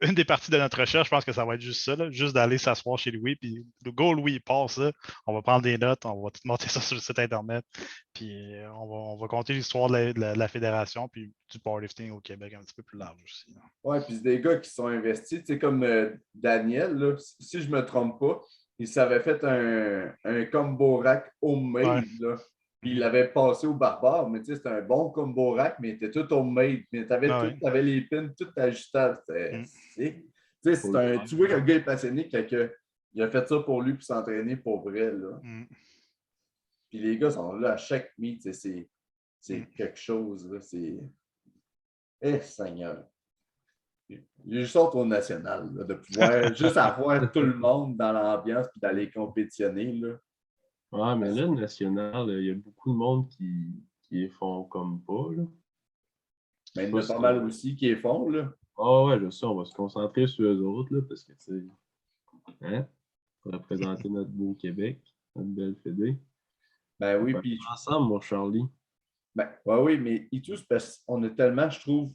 une des parties de notre recherche, je pense que ça va être juste ça, là, juste d'aller s'asseoir chez Louis, puis le go, Louis, il passe ça, on va prendre des notes, on va tout monter ça sur le site Internet, puis on va compter l'histoire de la fédération, puis du powerlifting au Québec un petit peu plus large aussi. Oui, puis c'est des gars qui sont investis, comme Daniel, là, si je ne me trompe pas, il s'avait fait un combo rack homemade, là. Puis il l'avait passé au barbare, mais tu sais, c'était un bon combo rack, mais il était tout homemade. Mais Ouais. t'avais les pins tout ajustables. Mm. Tu sais, tu vois que le gars est passionné, il a fait ça pour lui pour s'entraîner pour vrai, là. Mm. Puis les gars sont là à chaque meet, c'est Mm. quelque chose, là. C'est. Eh, Seigneur. J'ai juste hâte au national, là, de pouvoir juste avoir tout le monde dans l'ambiance puis d'aller compétitionner, là. Ouais, mais là, le national, il y a beaucoup de monde qui les font comme pas, là. Je Mais sais il y en pas a pas si mal aussi qui les font, là. Ah ouais, je sais, on va se concentrer sur eux autres, là, parce que, tu sais, hein, pour représenter notre beau Québec, notre belle Fédé. Ben On oui, peut aller puis ensemble, mon Charlie. ben, ouais, oui, mais et tous, parce qu'on a tellement, je trouve,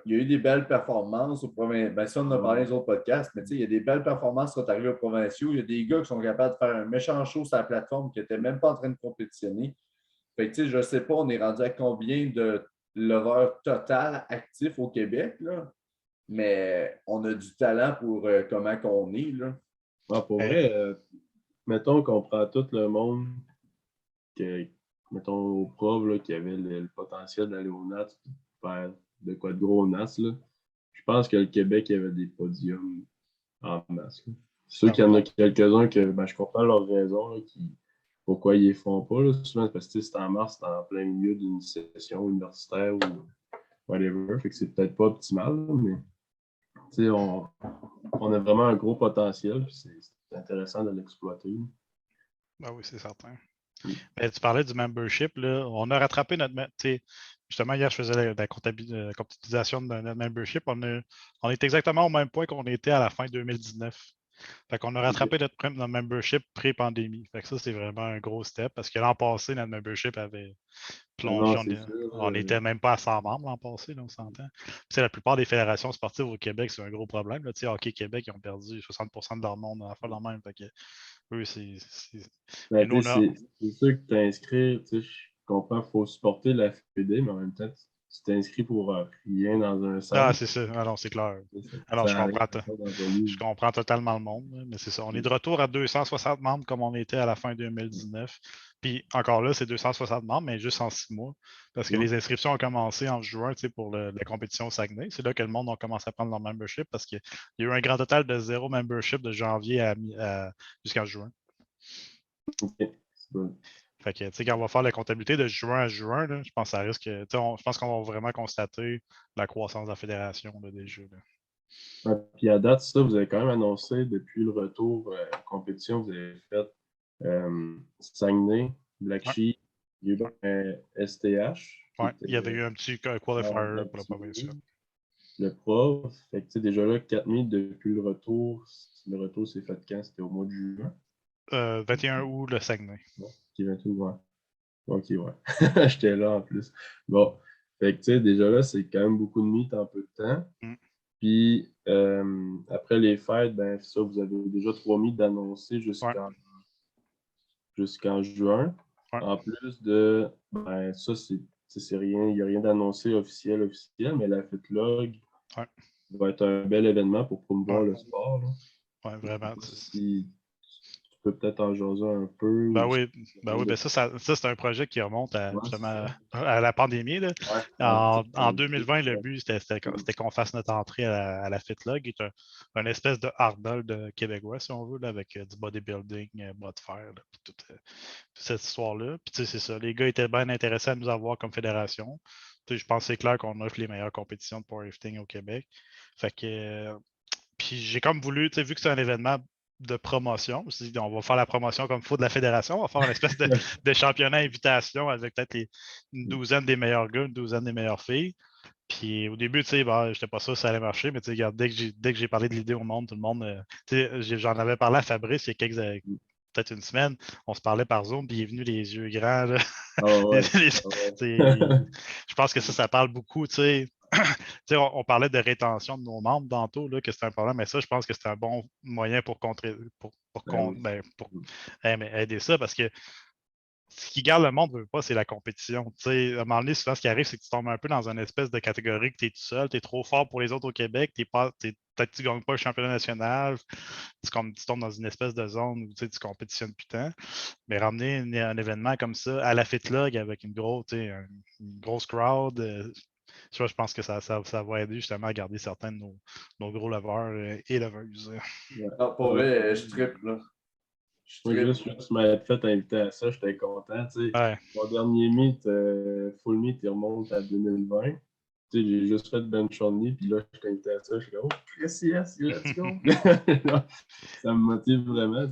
il y a eu des belles performances au provincial. Ben, ça, on en a parlé dans les autres podcasts, mais tu sais, il y a des belles performances qui sont arrivées aux provinciaux. Il y a des gars qui sont capables de faire un méchant show sur la plateforme qui n'étaient même pas en train de compétitionner. Fait que, tu sais, je ne sais pas, on est rendu à combien de lovers total actifs au Québec, là, mais on a du talent pour comment qu'on est, là. Ah, pour Eh, vrai, mettons qu'on prend tout le monde, que, mettons au prof, là, qui avait le potentiel d'aller au NAT, faire de quoi de gros au NAS, là. Je pense que le Québec, il y avait des podiums en masse, là. C'est sûr ah qu'il y oui. en a quelques-uns que ben, je comprends leurs raisons, là, pourquoi ils ne les font pas. Là. Souvent, parce que c'est en mars, c'est en plein milieu d'une session universitaire ou whatever. Fait que c'est peut-être pas optimal, là, mais on a vraiment un gros potentiel. C'est intéressant de l'exploiter. Ah oui, c'est certain. Mm. Mais tu parlais du membership, là. On a rattrapé notre. Justement, hier, je faisais la comptabilisation de notre membership. On est exactement au même point qu'on était à la fin 2019. Fait qu'on a rattrapé notre membership pré-pandémie. Fait que ça, c'est vraiment un gros step parce que l'an passé, notre membership avait plongé. Non, c'est sûr. On n'était même pas à 100 membres l'an passé, là, on s'entend. Puis, la plupart des fédérations sportives au Québec, c'est un gros problème. Là. Hockey Québec, ils ont perdu 60% de leur monde dans la fois même. Fait que, eux, Mais Ben, nous, on a. c'est sûr que t'inscris, je comprends qu'il faut supporter la FPD, mais en même temps, tu t'inscris pour rien dans un Ah, centre. c'est ça. Alors, c'est clair. Alors, Ça n'a rien à faire dans ta vie. je comprends totalement le monde, là, mais c'est ça. On est de retour à 260 membres comme on était à la fin 2019. Puis encore là, c'est 260 membres, mais juste en 6 mois. Parce que les inscriptions ont commencé en juin pour la compétition au Saguenay. C'est là que le monde a commencé à prendre leur membership parce qu'il y a eu un grand total de 0 membership de janvier jusqu'en juin. OK. C'est bon. Fait que, quand on va faire la comptabilité de juin à juin, là, je pense que ça risque. Je pense qu'on va vraiment constater la croissance de la fédération là, déjà. Là. Ouais, puis à date, ça, vous avez quand même annoncé depuis le retour en compétition, vous avez fait Saguenay, Black Ouais, Sheep, il y a eu un STH qui ouais. Il y avait était eu un petit en qualifier pour la provinciale. activité. Le prof, fait que, déjà là, 4 000 depuis le retour s'est fait quand? C'était au mois de juin? 21 août, le Saguenay. Bon, qui va tout voir. Ok, ouais. J'étais là en plus. Bon, fait que, tu sais, déjà là, c'est quand même beaucoup de mythes en peu de temps. Mm. Puis, après les fêtes, ben, ça, vous avez déjà 3 mythes d'annoncer Ouais, jusqu'en juin. ouais, En plus de, ben, ça, c'est rien, il n'y a rien d'annoncé officiel, mais la FitLog ouais, va être un bel événement pour promouvoir ouais, le sport, là. ouais, Je sais vraiment. pas si tu peux peut-être en jaser un peu. Ben Ou oui, ben ça c'est un projet qui remonte Ouais, justement c'est ça. à la pandémie. Là. Ouais, En 2020, le but, c'était qu'on fasse notre entrée à la FitLog, qui est un espèce de Arnold québécois, si on veut, là, avec du bodybuilding, bras de fer, là, puis toute cette histoire-là. Puis tu sais, c'est ça. Les gars étaient bien intéressés à nous avoir comme fédération. Tu sais, je pense que c'est clair qu'on offre les meilleures compétitions de powerlifting au Québec. Fait que puis j'ai comme voulu, tu sais, vu que c'est un événement de promotion, je me suis dit, on va faire la promotion comme il faut de la fédération, on va faire une espèce de championnat invitation avec peut-être une douzaine des meilleurs gars, une douzaine des meilleures filles. Puis au début, tu sais, je n'étais pas sûr que ça allait marcher, mais tu sais, regarde, dès que j'ai parlé de l'idée au monde, tout le monde, tu sais, j'en avais parlé à Fabrice il y a peut-être une semaine, on se parlait par Zoom, puis il est venu les yeux grands. Là. Ah ouais. Je pense que ça parle beaucoup, tu sais. On parlait de rétention de nos membres tantôt, là, que c'est un problème, mais ça, je pense que c'est un bon moyen pour Ben oui. aider ça parce que ce qui garde le monde, veut pas, c'est la compétition. Tu sais, à un moment donné, souvent, ce qui arrive, c'est que tu tombes un peu dans une espèce de catégorie que tu es tout seul, tu es trop fort pour les autres au Québec, peut-être que tu ne gagnes pas le championnat national, tu tombes dans une espèce de zone où tu compétitionnes plus tant. Mais ramener un événement comme ça à la FitLog avec une grosse crowd, je pense que ça va aider justement à garder certains de nos gros leveurs et leveuses. Non, pour vrai, je trippe, là. Moi, juste m'être fait inviter à ça, j'étais content. Ouais. Mon dernier meet, full meet, il remonte à 2020. J'ai juste fait bench only, puis là, je t'ai invité à ça. Je suis comme, oh, Chris, yes, let's go! Ça me motive vraiment.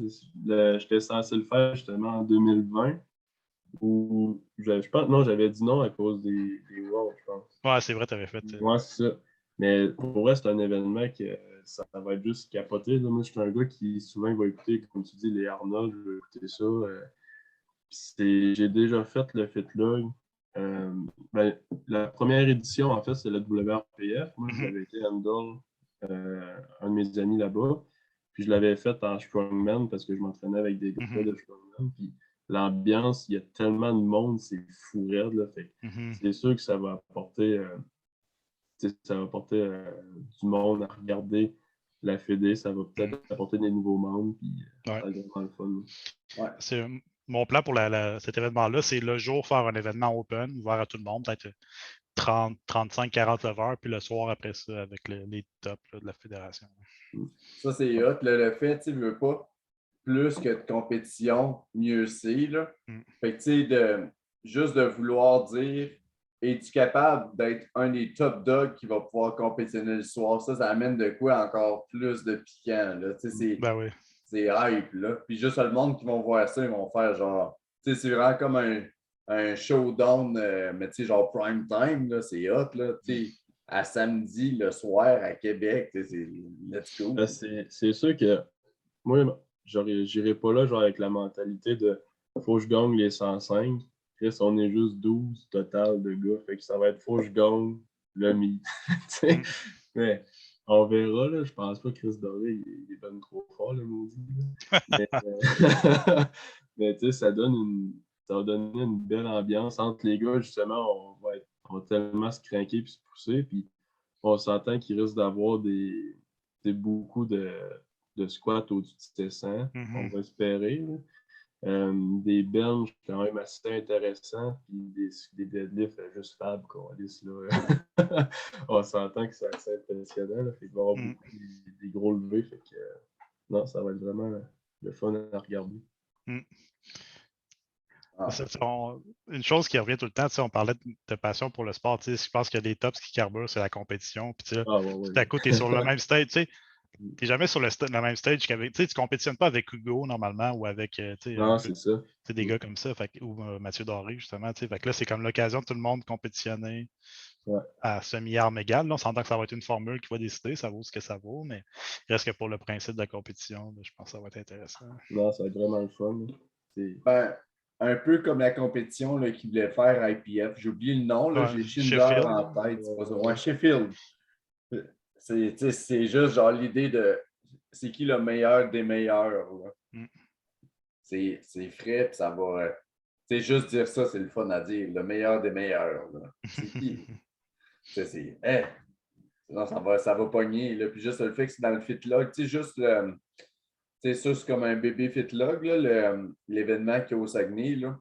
J'étais censé le faire justement en 2020. Ou je pense, non, j'avais dit non à cause des Worlds, je pense. Ouais, c'est vrai, tu avais fait. Ouais, c'est ça. Mais pour vrai, c'est un événement que ça va être juste capoté. Là. Moi, je suis un gars qui souvent va écouter, comme tu dis, les Arnold, je vais écouter ça. J'ai déjà fait le FitLog. La première édition, en fait, c'est le WRPF. Moi, j'avais été handle un de mes amis là-bas. Puis je l'avais fait en strongman parce que je m'entraînais avec des gars de strongman. Puis l'ambiance, il y a tellement de monde, c'est fou raide. Là, fait c'est sûr que ça va apporter, du monde à regarder la Fédé. Ça va peut-être apporter des nouveaux membres. Puis ça va être vraiment le fun. Ouais. Mon plan pour cet événement-là, c'est le jour faire un événement open, ouvert à tout le monde, peut-être 30, 35, 40 leveurs, puis le soir après ça, avec les tops de la fédération. Ça, c'est hot. Le fait, tu veux pas plus que de compétition, mieux c'est. Fait que, tu sais, juste de vouloir dire, es-tu capable d'être un des top dogs qui va pouvoir compétitionner le soir? Ça amène de quoi encore plus de piquant. Là. Ben oui. C'est hype. Là. Puis juste le monde qui vont voir ça, ils vont faire genre, tu sais, c'est vraiment comme un showdown, mais tu sais, genre prime time, là, c'est hot. Là, tu sais, à samedi, le soir, à Québec, c'est let's go. C'est sûr que moi, j'irai pas là genre avec la mentalité de faut que je gagne les 105. Chris, on est juste 12 total de gars. Fait que ça va être faut que je gagne le meet. Mais on verra, là. Je pense pas que Chris Doré il est ben trop fort, le maudit. Mais tu sais, ça va donner une belle ambiance entre les gars, justement. On va tellement se craquer et se pousser. Puis on s'entend qu'il risque d'avoir beaucoup de squats au-dessus de 100. On va espérer. Des benches quand même assez intéressants. Puis des deadlifts juste fab, quoi. On s'entend que c'est assez impressionnant. Là. Fait qu'il va y avoir beaucoup des gros levés. Fait que, non, ça va être vraiment le fun à regarder. Une chose qui revient tout le temps, on parlait de passion pour le sport. Je pense qu'il y a des tops qui carburent, c'est la compétition. Puis tout à coup, tu es sur le même stage. Tu n'es jamais sur le même stage qu'avec. Tu ne compétitionnes pas avec Hugo normalement ou avec non, c'est ça. Des gars comme ça, ou Mathieu Doré, justement. Fait que là, c'est comme l'occasion de tout le monde de compétitionner à semi-arme égale. Là, on s'entend que ça va être une formule qui va décider, ça vaut ce que ça vaut, mais il reste que pour le principe de la compétition, je pense que ça va être intéressant. Non, ça va être vraiment le fun. Ben, un peu comme la compétition là, qu'ils voulaient faire à IPF. J'ai oublié le nom, là, j'ai Schindler en tête. Sheffield. C'est juste genre l'idée de c'est qui le meilleur des meilleurs. C'est frais, puis ça va. Juste dire ça, c'est le fun à dire. Le meilleur des meilleurs. C'est qui? Non, ça va pogner. Là. Puis juste le fait que c'est dans le FitLog, juste ça, c'est comme un bébé FitLog, l'événement qu'il y a au Saguenay. Là.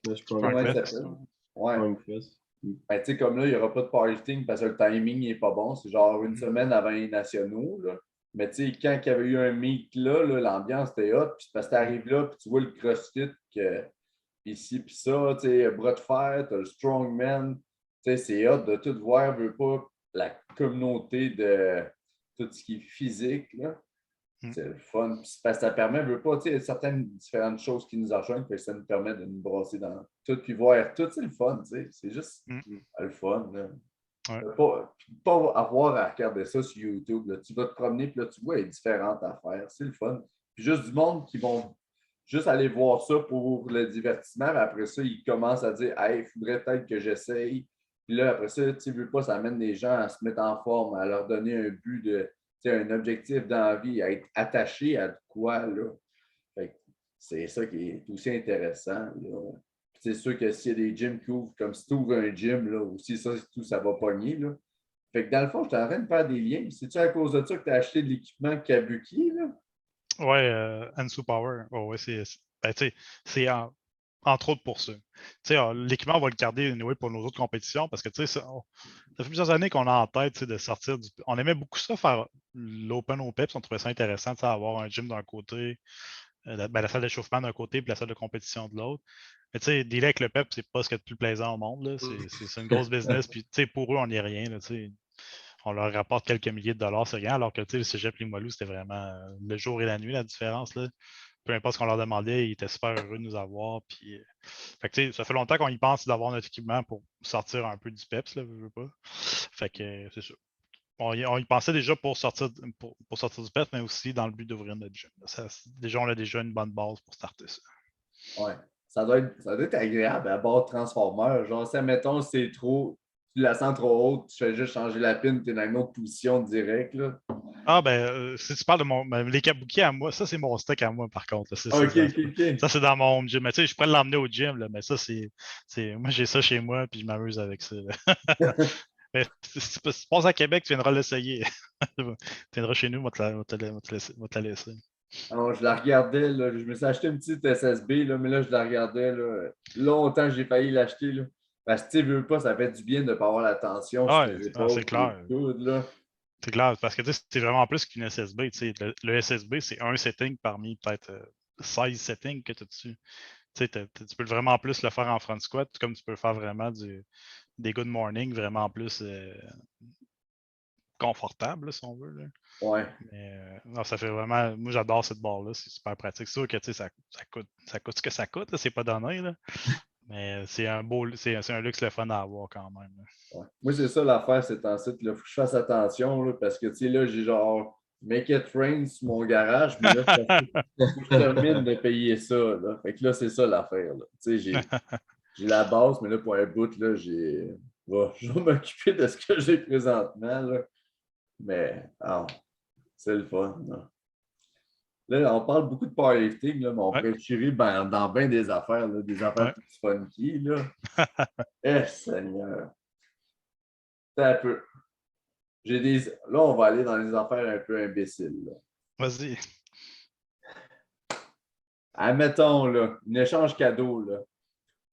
Je pense comment il s'appelle? Ouais. Ben, comme là, il n'y aura pas de powerlifting parce que le timing n'est pas bon. C'est genre une semaine avant les nationaux. Là. Mais quand il y avait eu un meet là, l'ambiance était hot. Puis parce que tu arrives là, puis tu vois le CrossFit, ici, puis ça, bras de fer, tu as le strongman. C'est hot de tout voir, veut pas la communauté de tout ce qui est physique. Là. C'est le fun. Puis parce que ça permet, veut pas, certaines différentes choses qui nous rejoignent, puis ça nous permet de nous brasser dans tout, puis voir tout, c'est le fun. C'est juste le fun. Là. Pas avoir à regarder ça sur YouTube. Là. Tu vas te promener, puis là, tu vois les différentes affaires. C'est le fun. Puis juste du monde qui vont juste aller voir ça pour le divertissement, mais après ça, ils commencent à dire hey, il faudrait peut-être que j'essaye. Puis là, après ça, tu veux pas, ça amène les gens à se mettre en forme, à leur donner un but de. Un objectif dans la vie, à être attaché à quoi, là. C'est ça qui est aussi intéressant, là. c'est sûr que s'il y a des gyms qui ouvrent, comme si tu ouvres un gym, là, aussi, ça va pogner. Là. Fait que dans le fond, je suis en train de faire des liens. C'est-tu à cause de ça que tu as acheté de l'équipement Kabuki, là? Ouais, Ansu Power. Ouais, ben, tu sais, c'est entre autres pour ça. Tu sais, l'équipement, on va le garder anyway, pour nos autres compétitions parce que tu sais, ça fait plusieurs années qu'on a en tête tu sais, de sortir du. On aimait beaucoup ça, faire l'Open au PEPS. On trouvait ça intéressant, tu sais, avoir un gym d'un côté, la salle d'échauffement d'un côté, puis la salle de compétition de l'autre. Mais tu sais, dealer avec le PEP, c'est pas ce qu'il y a de plus plaisant au monde. Là. C'est une grosse business. Puis tu sais, pour eux, on n'est rien. Là, tu sais. On leur rapporte quelques milliers de dollars, c'est rien, alors que tu sais, le Cégep Limoilou, c'était vraiment le jour et la nuit, la différence. Là. Peu importe ce qu'on leur demandait, ils étaient super heureux de nous avoir. Puis, fait que, tu sais, ça fait longtemps qu'on y pense d'avoir notre équipement pour sortir un peu du PEPS, là, je veux pas. Fait que c'est ça. On y pensait déjà pour sortir, pour sortir du PEPS, mais aussi dans le but d'ouvrir notre gym. Déjà, on a déjà une bonne base pour starter ça. Ouais. Ça doit être agréable à bord de transformeur. Genre, si, mettons, c'est trop, tu la sens trop haute, tu fais juste changer la pine, tu es dans une autre position direct. Là. Ah, ben, si tu parles de les kabuki à moi, ça, c'est mon stock à moi, par contre. Là. OK, OK. Ça, c'est dans mon gym. Mais tu sais, je pourrais l'emmener au gym, là, mais ça, moi, j'ai ça chez moi, puis je m'amuse avec ça. Mais si tu passes à Québec, tu viendras l'essayer. Tu viendras chez nous, on va te la laisser. Alors, je la regardais, là, je me suis acheté une petite SSB, là, mais là, je la regardais. Là, longtemps, j'ai failli l'acheter. Là, parce que, tu sais, veux pas, ça fait du bien de ne pas avoir la tension sur Ah, tes ouais, c'est épaules, tes clair. coudes. Là. C'est clair, parce que tu sais, c'est vraiment plus qu'une SSB. Tu sais. Le SSB, c'est un setting parmi peut-être 16 settings que tu as dessus. Tu sais, tu peux vraiment plus le faire en front squat, comme tu peux faire vraiment des good morning vraiment plus confortables, si on veut. Là. Ouais. Mais non, ça fait vraiment. Moi, j'adore cette barre-là. C'est super pratique. C'est sûr que ça coûte ce que ça coûte. C'est pas donné. Là. Mais c'est un luxe le fun à avoir quand même. Ouais. Moi, c'est ça l'affaire, c'est en site. Il faut que je fasse attention là, parce que, tu sais, là, j'ai genre Make It Rain sur mon garage, mais là, il faut que je termine de payer ça. Là. Fait que là, c'est ça l'affaire. Tu sais, j'ai la base, mais là, pour un bout, là, je vais m'occuper de ce que j'ai présentement. Là. Mais, c'est le fun. Là, on parle beaucoup de powerlifting, là, mais on Ouais. pourrait tirer dans bien des affaires, là, des affaires Ouais. plus funky. Là. Seigneur. C'est un peu. Là, on va aller dans des affaires un peu imbéciles. Là. Vas-y. Admettons, là, un échange cadeau. Là.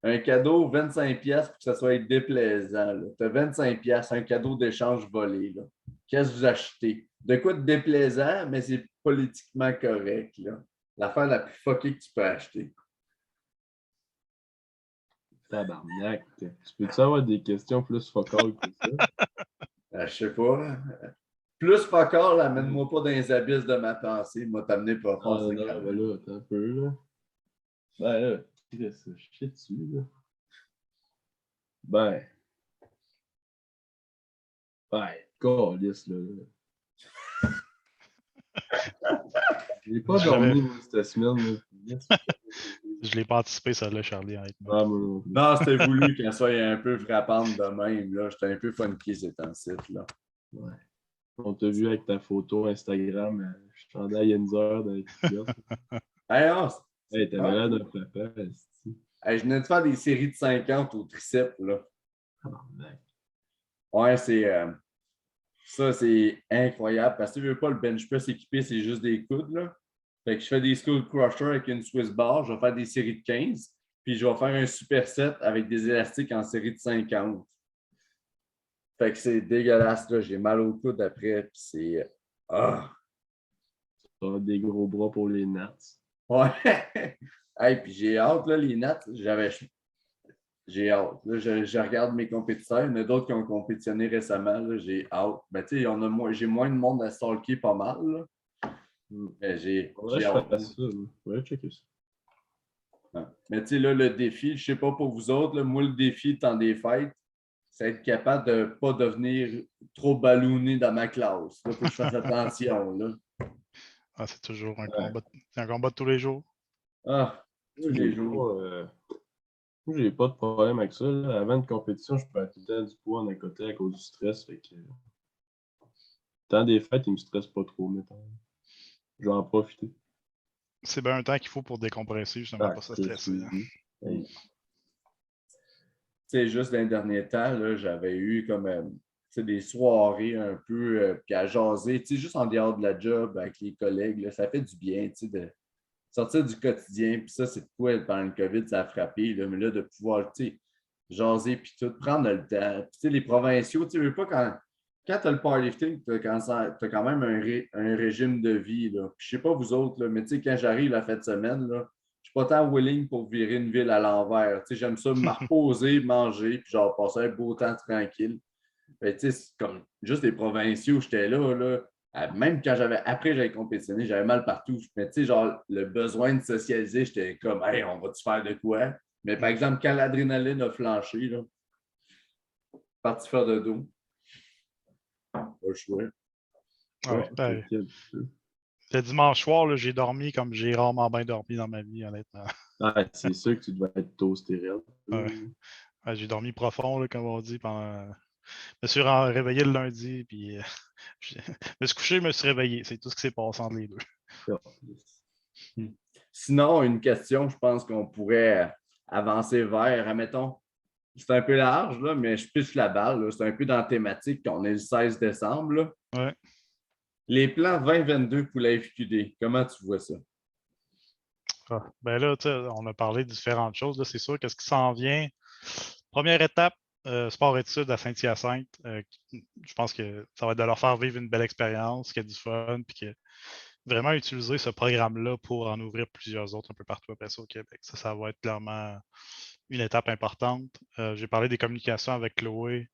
Un cadeau, 25$ pour que ça soit déplaisant. Tu as 25$, un cadeau d'échange volé. Là. Qu'est-ce que vous achetez? De quoi de déplaisant, mais c'est politiquement correct. Là. L'affaire la plus fuckée que tu peux acheter. Tabarnak. Tu peux-tu avoir des questions plus focales que ça? Je sais pas. Plus focale, amène-moi pas dans les abysses de ma pensée. Moi, t'amener pas fort. Non, ben là, attends un peu, là. Ben là, je chie dessus, là. Ben, câlisse, là. J'ai pas dormi, moi, cette semaine, là. Je l'ai pas anticipé, ça, là, Charlie, honnêtement. Ah, moi non plus. Non, c'était voulu qu'elle soit un peu frappante de même. Là. J'étais un peu funky ces temps-ci. Ouais. On t'a vu avec ta photo Instagram, je suis chandail Yenzer dans les culottes. Hey, non, Hey, t'avais l'air d'un papa, hey, je venais de faire des séries de 50 au triceps. Là. Tabarnak. Ouais, ça, c'est incroyable parce que tu veux pas le bench press équipé, c'est juste des coudes. Là. Fait que je fais des skull crushers avec une Swiss bar, je vais faire des séries de 15, puis je vais faire un superset avec des élastiques en série de 50. Fait que c'est dégueulasse, là. J'ai mal au coude après, puis c'est. Ah! T'as des gros bras pour les nats. Ouais! Hey, puis j'ai hâte, là, les nats, j'ai hâte. Là, je regarde mes compétiteurs. Il y en a d'autres qui ont compétitionné récemment. Là, j'ai hâte. Ben, tu sais, j'ai moins de monde à stalker pas mal. Là. Mais j'ai hâte. Ouais, checker ça. Ouais. Mais tu sais, là, le défi, je ne sais pas pour vous autres, là, moi, le défi de temps des fêtes, c'est être capable de ne pas devenir trop ballonné dans ma classe. Il faut que je fasse attention. Là. Ah, c'est toujours un combat. C'est un combat de tous les jours. Ah, tous les jours. Moi, j'ai pas de problème avec ça. Là. Avant une compétition, je perds tout le temps du poids en à côté à cause du stress. Fait que... Le temps des fêtes, il me stresse pas trop, mettons. Je vais en profiter. C'est bien un temps qu'il faut pour décompresser, justement, pas se stresser. Hey. sais, juste dans les derniers temps, là, j'avais eu comme des soirées un peu, puis à jaser, tu sais, juste en dehors de la job avec les collègues, là, ça fait du bien, tu sais, de sortir du quotidien. Puis ça, c'est de quoi pendant le COVID, ça a frappé, là, mais là, de pouvoir, tu sais, jaser, puis tout, prendre le temps. Puis, tu sais, les provinciaux, tu sais, veux pas quand tu as le powerlifting, tu as quand même un régime de vie. Là. Puis, je sais pas vous autres, là, mais tu sais, quand j'arrive la fin de semaine, là, je suis pas tant willing pour virer une ville à l'envers. Tu sais, j'aime ça me reposer, manger, puis genre passer un beau temps tranquille. Ben, tu sais, c'est comme juste les provinciaux, j'étais là, là. Même quand j'avais compétitionné, j'avais mal partout. Mais tu sais, genre, le besoin de socialiser, j'étais comme, hey, on va-tu faire de quoi? Mais par exemple, quand l'adrénaline a flanché, là, parti faire de dos, pas le choix. Ouais, ben, le dimanche soir, là, j'ai dormi comme j'ai rarement bien dormi dans ma vie, honnêtement. C'est sûr que tu dois être toasté raide. Ouais. Ouais, j'ai dormi profond, là, comme on dit, pendant. Je me suis réveillé le lundi, puis je me suis couché, je me suis réveillé. C'est tout ce qui s'est passé entre les deux. Sinon, une question, je pense qu'on pourrait avancer vers, admettons, c'est un peu large, là, mais je piche la balle. là. C'est un peu dans la thématique qu'on est le 16 décembre. Là. Ouais. Les plans 2022 pour la FQD, comment tu vois ça? Ah, ben là, tu sais, on a parlé de différentes choses. Là, c'est sûr que ce qui s'en vient. Première étape, sport-études à Saint-Hyacinthe. Je pense que ça va être de leur faire vivre une belle expérience, qu'il y a du fun, puis que vraiment utiliser ce programme-là pour en ouvrir plusieurs autres un peu partout après ça au Québec. Ça va être clairement une étape importante. J'ai parlé des communications avec Chloé.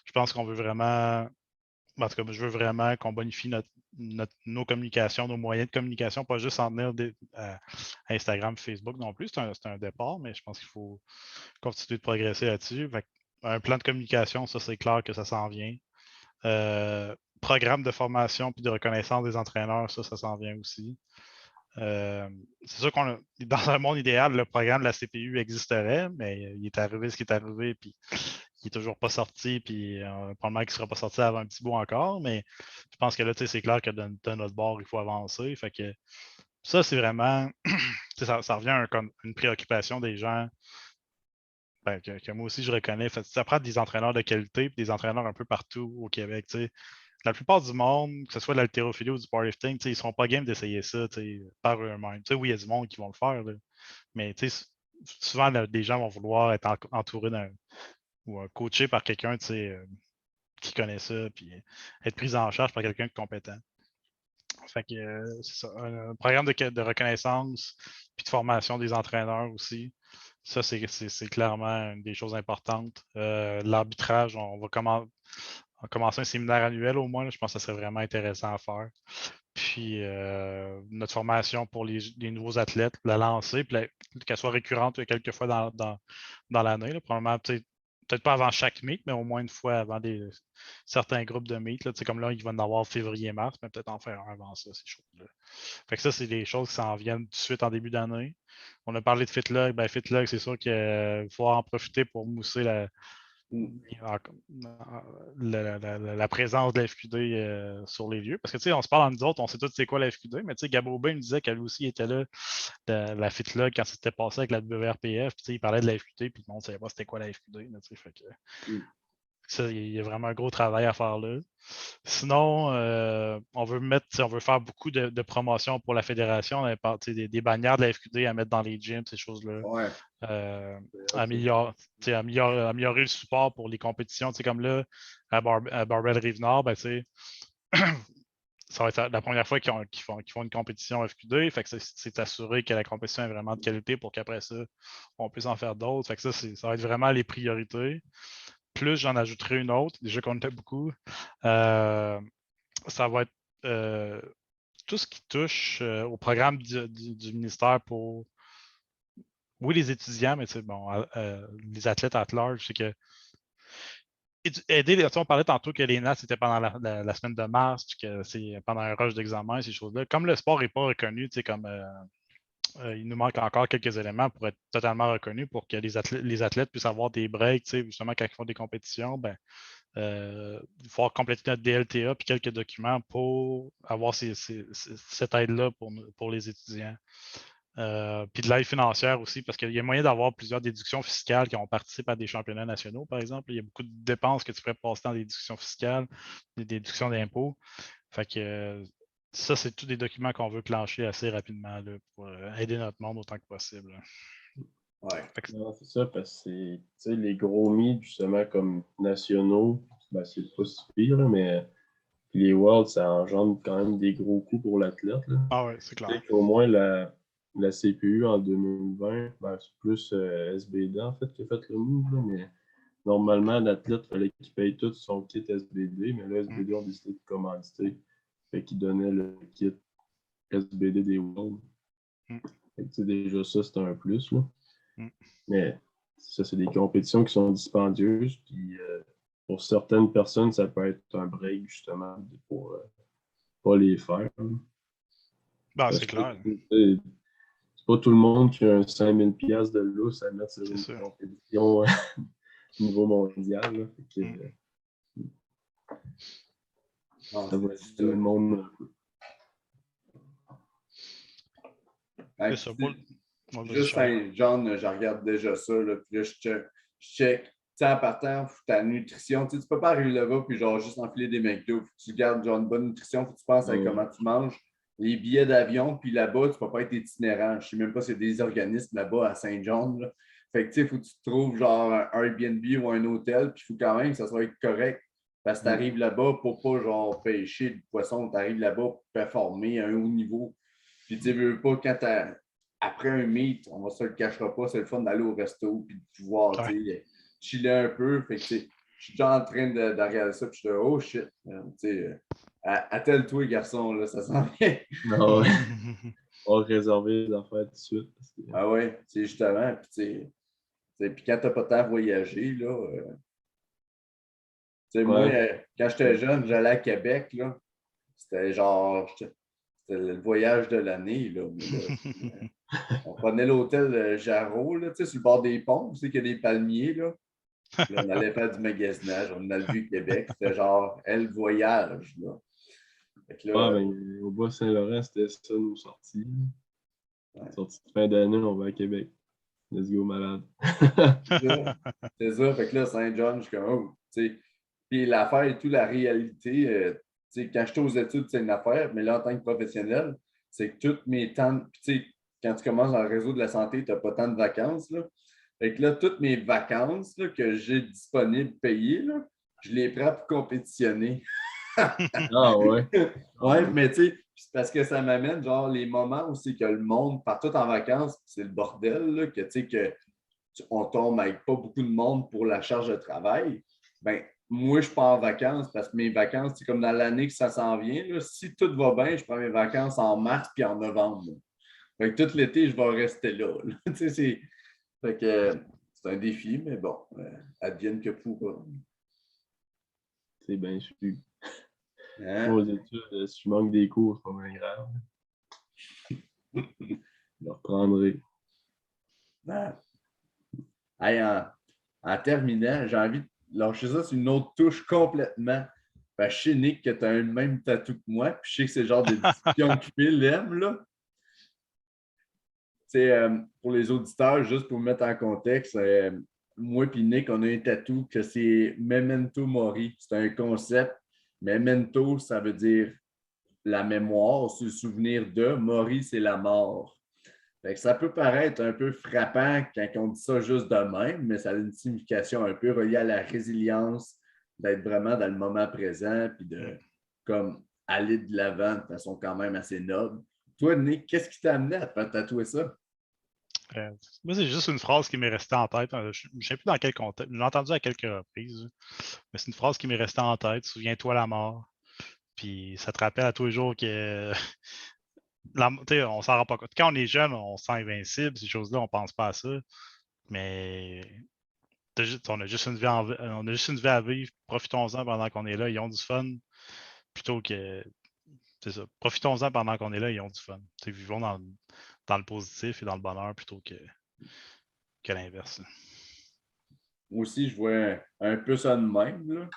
Je pense qu'on veut vraiment, en tout cas, je veux vraiment qu'on bonifie nos communications, nos moyens de communication, pas juste en tenir à Instagram, Facebook non plus. C'est un départ, mais je pense qu'il faut continuer de progresser là-dessus. Un plan de communication, ça, c'est clair que ça s'en vient. Programme de formation puis de reconnaissance des entraîneurs, ça s'en vient aussi. C'est sûr qu'on dans un monde idéal, le programme de la CPU existerait, mais il est arrivé ce qui est arrivé, puis il n'est toujours pas sorti, puis probablement qu'il ne sera pas sorti avant un petit bout encore, mais je pense que là, c'est clair que de notre bord, il faut avancer. Fait que ça, c'est vraiment, ça revient à une préoccupation des gens que moi aussi je reconnais. Fait, ça prend des entraîneurs de qualité et des entraîneurs un peu partout au Québec. T'sais. La plupart du monde, que ce soit de l'haltérophilie ou du powerlifting, ils ne seront pas game d'essayer ça par eux-mêmes. Oui, il y a du monde qui vont le faire, là. Mais souvent, des gens vont vouloir être entourés ou coachés par quelqu'un qui connaît ça, puis être pris en charge par quelqu'un de compétent. Fait que c'est ça. Un programme de reconnaissance puis de formation des entraîneurs aussi. Ça, c'est clairement une des choses importantes. L'arbitrage, on va commencer un séminaire annuel au moins. Là, je pense que ça serait vraiment intéressant à faire. Puis notre formation pour les nouveaux athlètes, la lancer, puis qu'elle soit récurrente quelques fois dans l'année. Probablement, peut-être pas avant chaque meet, mais au moins une fois avant certains groupes de meet. Là, comme là, il va en avoir février-mars, mais peut-être en faire un avant ça, ces choses-là. Fait que ça, c'est des choses qui s'en viennent tout de suite en début d'année. On a parlé de FitLog. Ben, FitLog, c'est sûr qu'il faut en profiter pour mousser la présence de la FQD sur les lieux. Parce que, on se parle entre nous autres, on sait tous c'est quoi la FQD, mais Gabo Aubin me disait qu'elle aussi était là, la FitLog, quand c'était passé avec la WRPF, puis il parlait de la FQD, puis le monde ne savait pas c'était quoi la FQD. Fait que, ça, il y a vraiment un gros travail à faire là. Sinon, on veut faire beaucoup de promotions pour la fédération, des bannières de la FQD à mettre dans les gyms, ces choses-là. Ouais. Améliorer le support pour les compétitions. Comme là, à Barbell Rive-Nord, ça va être la première fois qu'ils font une compétition FQD. Fait que c'est assuré que la compétition est vraiment de qualité pour qu'après ça, on puisse en faire d'autres. Fait que ça va être vraiment les priorités. Plus j'en ajouterai une autre, déjà qu'on était beaucoup. Ça va être tout ce qui touche au programme du ministère pour, oui, les étudiants, mais les athlètes at large, c'est que aider, on parlait tantôt que les NAS c'était pendant la semaine de mars, que c'est pendant un rush d'examen, ces choses-là. Comme le sport n'est pas reconnu, comme il nous manque encore quelques éléments pour être totalement reconnu, pour que les athlètes puissent avoir des breaks, justement, quand ils font des compétitions, il faut compléter notre DLTA puis quelques documents pour avoir cette aide-là pour les étudiants. Puis de l'aide financière aussi, parce qu'il y a moyen d'avoir plusieurs déductions fiscales qui ont participé à des championnats nationaux, par exemple. Il y a beaucoup de dépenses que tu pourrais passer dans des déductions fiscales, des déductions d'impôts. Fait que ça, c'est tous des documents qu'on veut clencher assez rapidement là, pour aider notre monde autant que possible. Ouais. Non, c'est ça, parce que c'est les gros meets, justement, comme nationaux, ben, c'est pas si pire, là, mais les Worlds, ça engendre quand même des gros coûts pour l'athlète. Ah ouais, c'est clair. Au moins, la CPU en 2020, ben, c'est plus SBD en fait qui a fait le move, là, mais normalement, l'athlète, il fallait qu'il paye tout son kit SBD, mais là, SBD ont décidé de commanditer. Fait qu'ils donnaient le kit SBD des Worlds. Fait que, déjà, ça, c'est un plus. Là. Mais ça, c'est des compétitions qui sont dispendieuses. Puis pour certaines personnes, ça peut être un break, justement, pour pas les faire. Ben, c'est clair. C'est pas tout le monde qui a un 5000$ de lousse à mettre sur une compétition niveau mondial. Là. Fait que, ça va aider tout le monde. Ouais, C'est ça. juste Saint-John, je regarde déjà ça. Là, puis là, je check. Tu sais, en partant, ta nutrition, tu peux pas arriver là-bas puis genre juste enfiler des McDo. Faut que tu gardes genre une bonne nutrition, faut que tu penses à comment tu manges. Les billets d'avion, puis là-bas, tu peux pas être itinérant. Je sais même pas s'il y a des organismes là-bas à Saint-John. Là. Fait que tu sais, faut que tu trouves genre un Airbnb ou un hôtel, puis il faut quand même que ça soit correct. Parce que tu arrives là-bas pour pas genre pêcher du poisson, tu arrives là-bas pour performer à un haut niveau. Puis tu veux pas quand après un meet, on ne se le cachera pas, c'est le fun d'aller au resto puis de pouvoir chiller un peu. Fait que, je suis déjà en train de regarder ça, puis je suis là, oh shit. Attelle-toi, garçon, là, ça s'en vient. Non, on va réserver les affaires tout de suite. Ah ouais, justement. Puis quand tu n'as pas le temps de voyager, là. Moi, quand j'étais jeune, j'allais à Québec, là. C'était genre. C'était le voyage de l'année, là. On prenait l'hôtel Jarreau, là, sur le bord des ponts, tu sais qu'il y a des palmiers, là. Puis là, on allait faire du magasinage, on a le vu Québec, c'était genre elle voyage, là. Là au Bas-Saint-Laurent, c'était ça nos sorties. Sortie de fin d'année, on va à Québec. Let's go, malade. C'est ça, fait que là, Saint-John, je suis comme, oh, tu sais. Puis l'affaire et tout, la réalité, tu sais, quand j'étais aux études, c'est une affaire, mais là, en tant que professionnel, c'est que toutes mes temps, tu sais, quand tu commences dans le réseau de la santé, tu n'as pas tant de vacances, là. Fait que là, toutes mes vacances là, que j'ai disponibles payées, là, je les prends pour compétitionner. Ah ouais. Ouais, mais tu sais, c'est parce que ça m'amène genre les moments où c'est que le monde part tout en vacances, c'est le bordel, là, que tu sais que on tombe avec pas beaucoup de monde pour la charge de travail. Ben, moi, je pars en vacances parce que mes vacances, c'est comme dans l'année que ça s'en vient. Là. Si tout va bien, je prends mes vacances en mars puis en novembre. Là. Fait que tout l'été, je vais rester là. Fait que c'est un défi, mais bon, advienne que pourra. C'est bien sûr. Hein? Aux études, si je manque des cours, c'est pas bien grave. Je le reprendrai. Hey, en terminant, j'ai envie de lâcher ça sur une autre touche complètement. Je sais, Nick, que tu as le même tatou que moi, puis je sais que c'est le genre de discussion que Phil aime, là. Pour les auditeurs, juste pour mettre en contexte, moi et Nick, on a un tatou que c'est Memento Mori. C'est un concept. Memento, ça veut dire la mémoire, se souvenir de. Mori, c'est la mort. Fait que ça peut paraître un peu frappant quand on dit ça juste de même, mais ça a une signification un peu reliée à la résilience, d'être vraiment dans le moment présent, puis de comme aller de l'avant de façon quand même assez noble. Toi, Nick, qu'est-ce qui t'a amené à te faire tatouer ça? Moi, c'est juste une phrase qui m'est restée en tête. Je ne sais plus dans quel contexte. Je l'ai entendu à quelques reprises. Mais c'est une phrase qui m'est restée en tête. Souviens-toi la mort. Puis ça te rappelle à tous les jours que on s'en rend pas compte. Quand on est jeune, on se sent invincible. Ces choses-là, on pense pas à ça. Mais on a juste une vie on a juste une vie à vivre. Profitons-en pendant qu'on est là. Ils ont du fun. Plutôt que. C'est ça. Profitons-en pendant qu'on est là. Ils ont du fun. Vivons dans le positif et dans le bonheur plutôt que l'inverse. Moi aussi, je vois un peu ça de même. Là.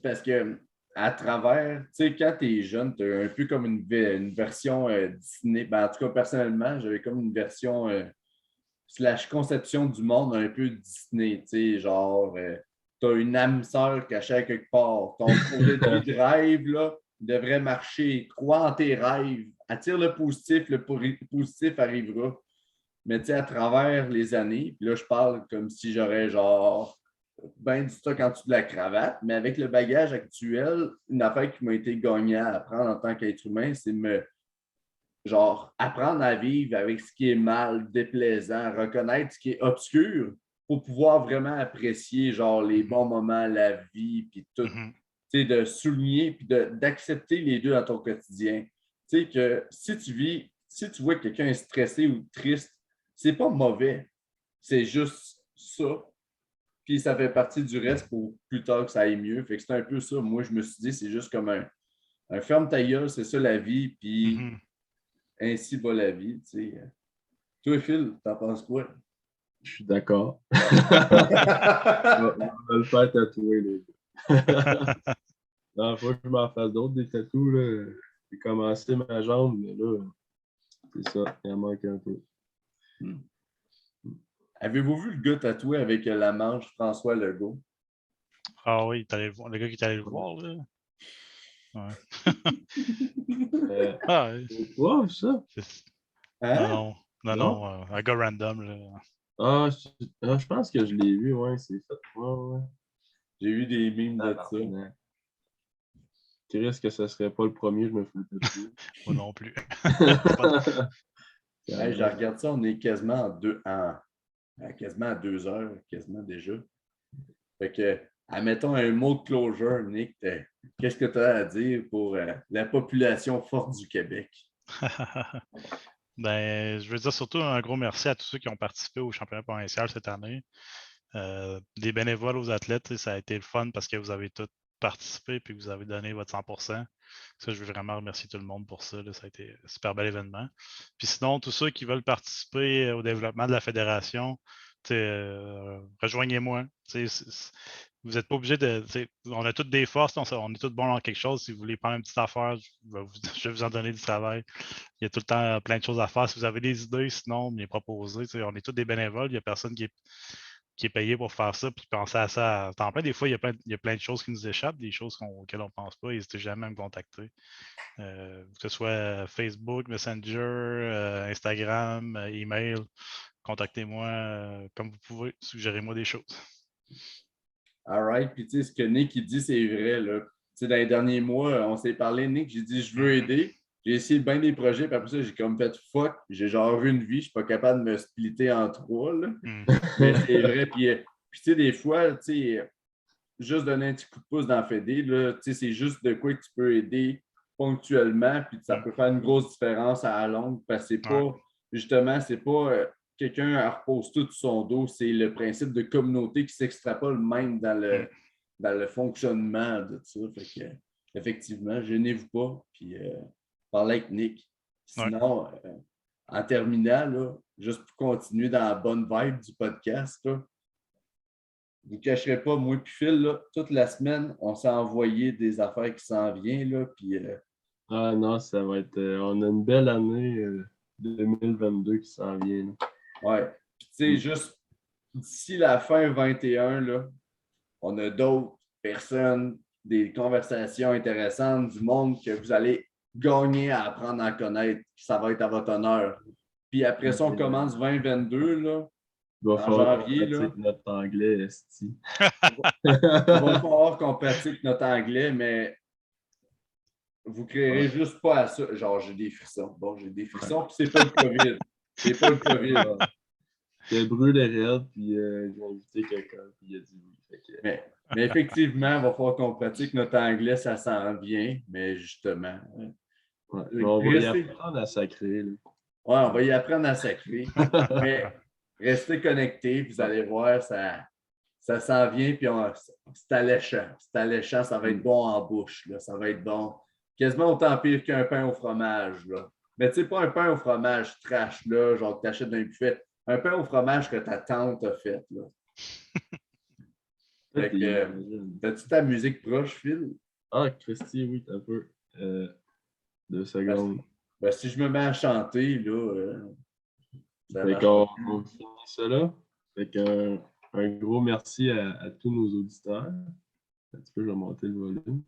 Parce que à travers, tu sais, quand tu es jeune, tu as un peu comme une version Disney. Ben, en tout cas, personnellement, j'avais comme une version slash conception du monde un peu Disney, tu sais, genre, tu as une âme sœur cachée à quelque part. Ton projet de vie de rêve, là, devrait marcher. Crois en tes rêves. Attire le positif arrivera. Mais tu sais, à travers les années, puis là, je parle comme si j'aurais genre ben du stock en dessous de la cravate, mais avec le bagage actuel, une affaire qui m'a été gagnée à apprendre en tant qu'être humain, c'est genre, apprendre à vivre avec ce qui est mal, déplaisant, reconnaître ce qui est obscur pour pouvoir vraiment apprécier, genre, les bons moments, la vie, puis tout. Mhm. Tu sais, de souligner, puis d'accepter les deux dans ton quotidien. Tu sais, que si tu vois que quelqu'un est stressé ou triste, c'est pas mauvais. C'est juste ça. Puis ça fait partie du reste pour plus tard que ça aille mieux. Fait que c'est un peu ça. Moi, je me suis dit, c'est juste comme un ferme ta gueule, c'est ça la vie, puis Mhm. ainsi va la vie. Tu sais. Toi, Phil, t'en penses quoi? Je suis d'accord. On va le faire tatouer, les gars. Non, faut que je m'en fasse d'autres des tatous, là. J'ai commencé ma jambe, mais là, c'est ça, il en manque un peu. Avez-vous vu le gars tatoué avec la manche François Legault? Ah oui, le gars qui est allé le voir, là. Ouais. Euh, Ah, ouais. wow, ça? C'est- Non, Hein? non, non, Non? non, un gars random, là. Je pense que je l'ai vu, ouais, c'est fait. Ouais, ouais. J'ai vu des mimes de ça. Tabarnak. Chris, que ce serait pas le premier, je me fais tatouer. Moi non plus. Hey, je regarde ça, on est quasiment quasiment à 2 heures, quasiment déjà. Fait que, admettons un mot de closure, Nick. Qu'est-ce que tu as à dire pour la population forte du Québec? Ben, je veux dire surtout un gros merci à tous ceux qui ont participé au championnat provincial cette année. Des bénévoles aux athlètes, tu sais, ça a été le fun parce que vous avez tous participé et que vous avez donné votre 100%. Ça, je veux vraiment remercier tout le monde pour ça. Là, ça a été un super bel événement. Puis sinon, tous ceux qui veulent participer au développement de la fédération, rejoignez-moi. Vous n'êtes pas obligé de. On a toutes des forces, on est tous bons dans quelque chose. Si vous voulez prendre une petite affaire, je vais vous en donner du travail. Il y a tout le temps plein de choses à faire. Si vous avez des idées, sinon, me les proposer. On est tous des bénévoles. Il n'y a personne qui est payé pour faire ça, puis penser à ça à temps plein. Des fois, il y a plein de choses qui nous échappent, des choses auxquelles on ne pense pas. N'hésitez jamais à me contacter. Que ce soit Facebook, Messenger, Instagram, email, contactez-moi comme vous pouvez. Suggérez-moi des choses. All right. Puis, tu sais, ce que Nick il dit, c'est vrai. Là. Tu sais, dans les derniers mois, on s'est parlé, Nick, j'ai dit, je veux aider. J'ai essayé bien des projets, puis après ça, j'ai comme fait fuck. J'ai genre vu une vie, je suis pas capable de me splitter en trois. Là. Mais c'est vrai. Puis, tu sais, des fois, tu sais, juste donner un petit coup de pouce dans Fédé, là, tu sais, c'est juste de quoi que tu peux aider ponctuellement, puis ça peut faire une grosse différence à la longue, parce que c'est pas, justement, c'est pas quelqu'un repose tout sur son dos, c'est le principe de communauté qui s'extrapole même dans le fonctionnement de ça. Fait que, effectivement, gênez-vous pas, puis parlez avec Nick. Sinon, en terminant, là, juste pour continuer dans la bonne vibe du podcast, là, je ne vous cacherai pas, moi et Phil, là, toute la semaine, on s'est envoyé des affaires qui s'en viennent. Là, puis, Ah non, ça va être. On a une belle année 2022 qui s'en vient. Là. Ouais. Puis, tu sais, juste d'ici la fin 21, là, on a d'autres personnes, des conversations intéressantes, du monde que vous allez gagner à apprendre à connaître. Ça va être à votre honneur. Puis après ça, on commence 2022, là, Il va en falloir qu'on janvier. Là, pratique notre anglais, esti. il va falloir qu'on pratique notre anglais, mais vous créerez juste pas à ça. Genre, j'ai des frissons. Bon, j'ai des frissons, puis c'est pas le COVID. C'est pas le COVID. J'ai brûlé raide, puis j'ai invité quelqu'un, puis il a dit oui. Mais effectivement, il va falloir qu'on pratique notre anglais, ça s'en vient, mais justement. Ouais, mais on va y Restez... apprendre à sacrer. Là. Ouais, on va y apprendre à sacrer. Mais restez connectés, vous allez voir, ça s'en vient, puis c'est alléchant. C'est alléchant, ça va être bon en bouche. Là. Ça va être bon. Quasiment autant pire qu'un pain au fromage. Là. Mais tu sais, pas un pain au fromage trash, là, genre que tu achètes d'un buffet. Un pain au fromage que ta tante a fait. Là. Fait que, t'as-tu ta musique proche, Phil? Ah, Christy, oui, t'as un peu. 2 secondes. Ben, si je me mets à chanter, là, ça Fait marche qu'on pas. on finit ça là. Fait un gros merci à tous nos auditeurs. Un petit peu, je vais monter le volume.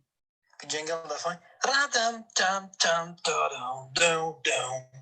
Puis jingle de fin. Ra-dam, tam, tam, ta-dam, dum, dum.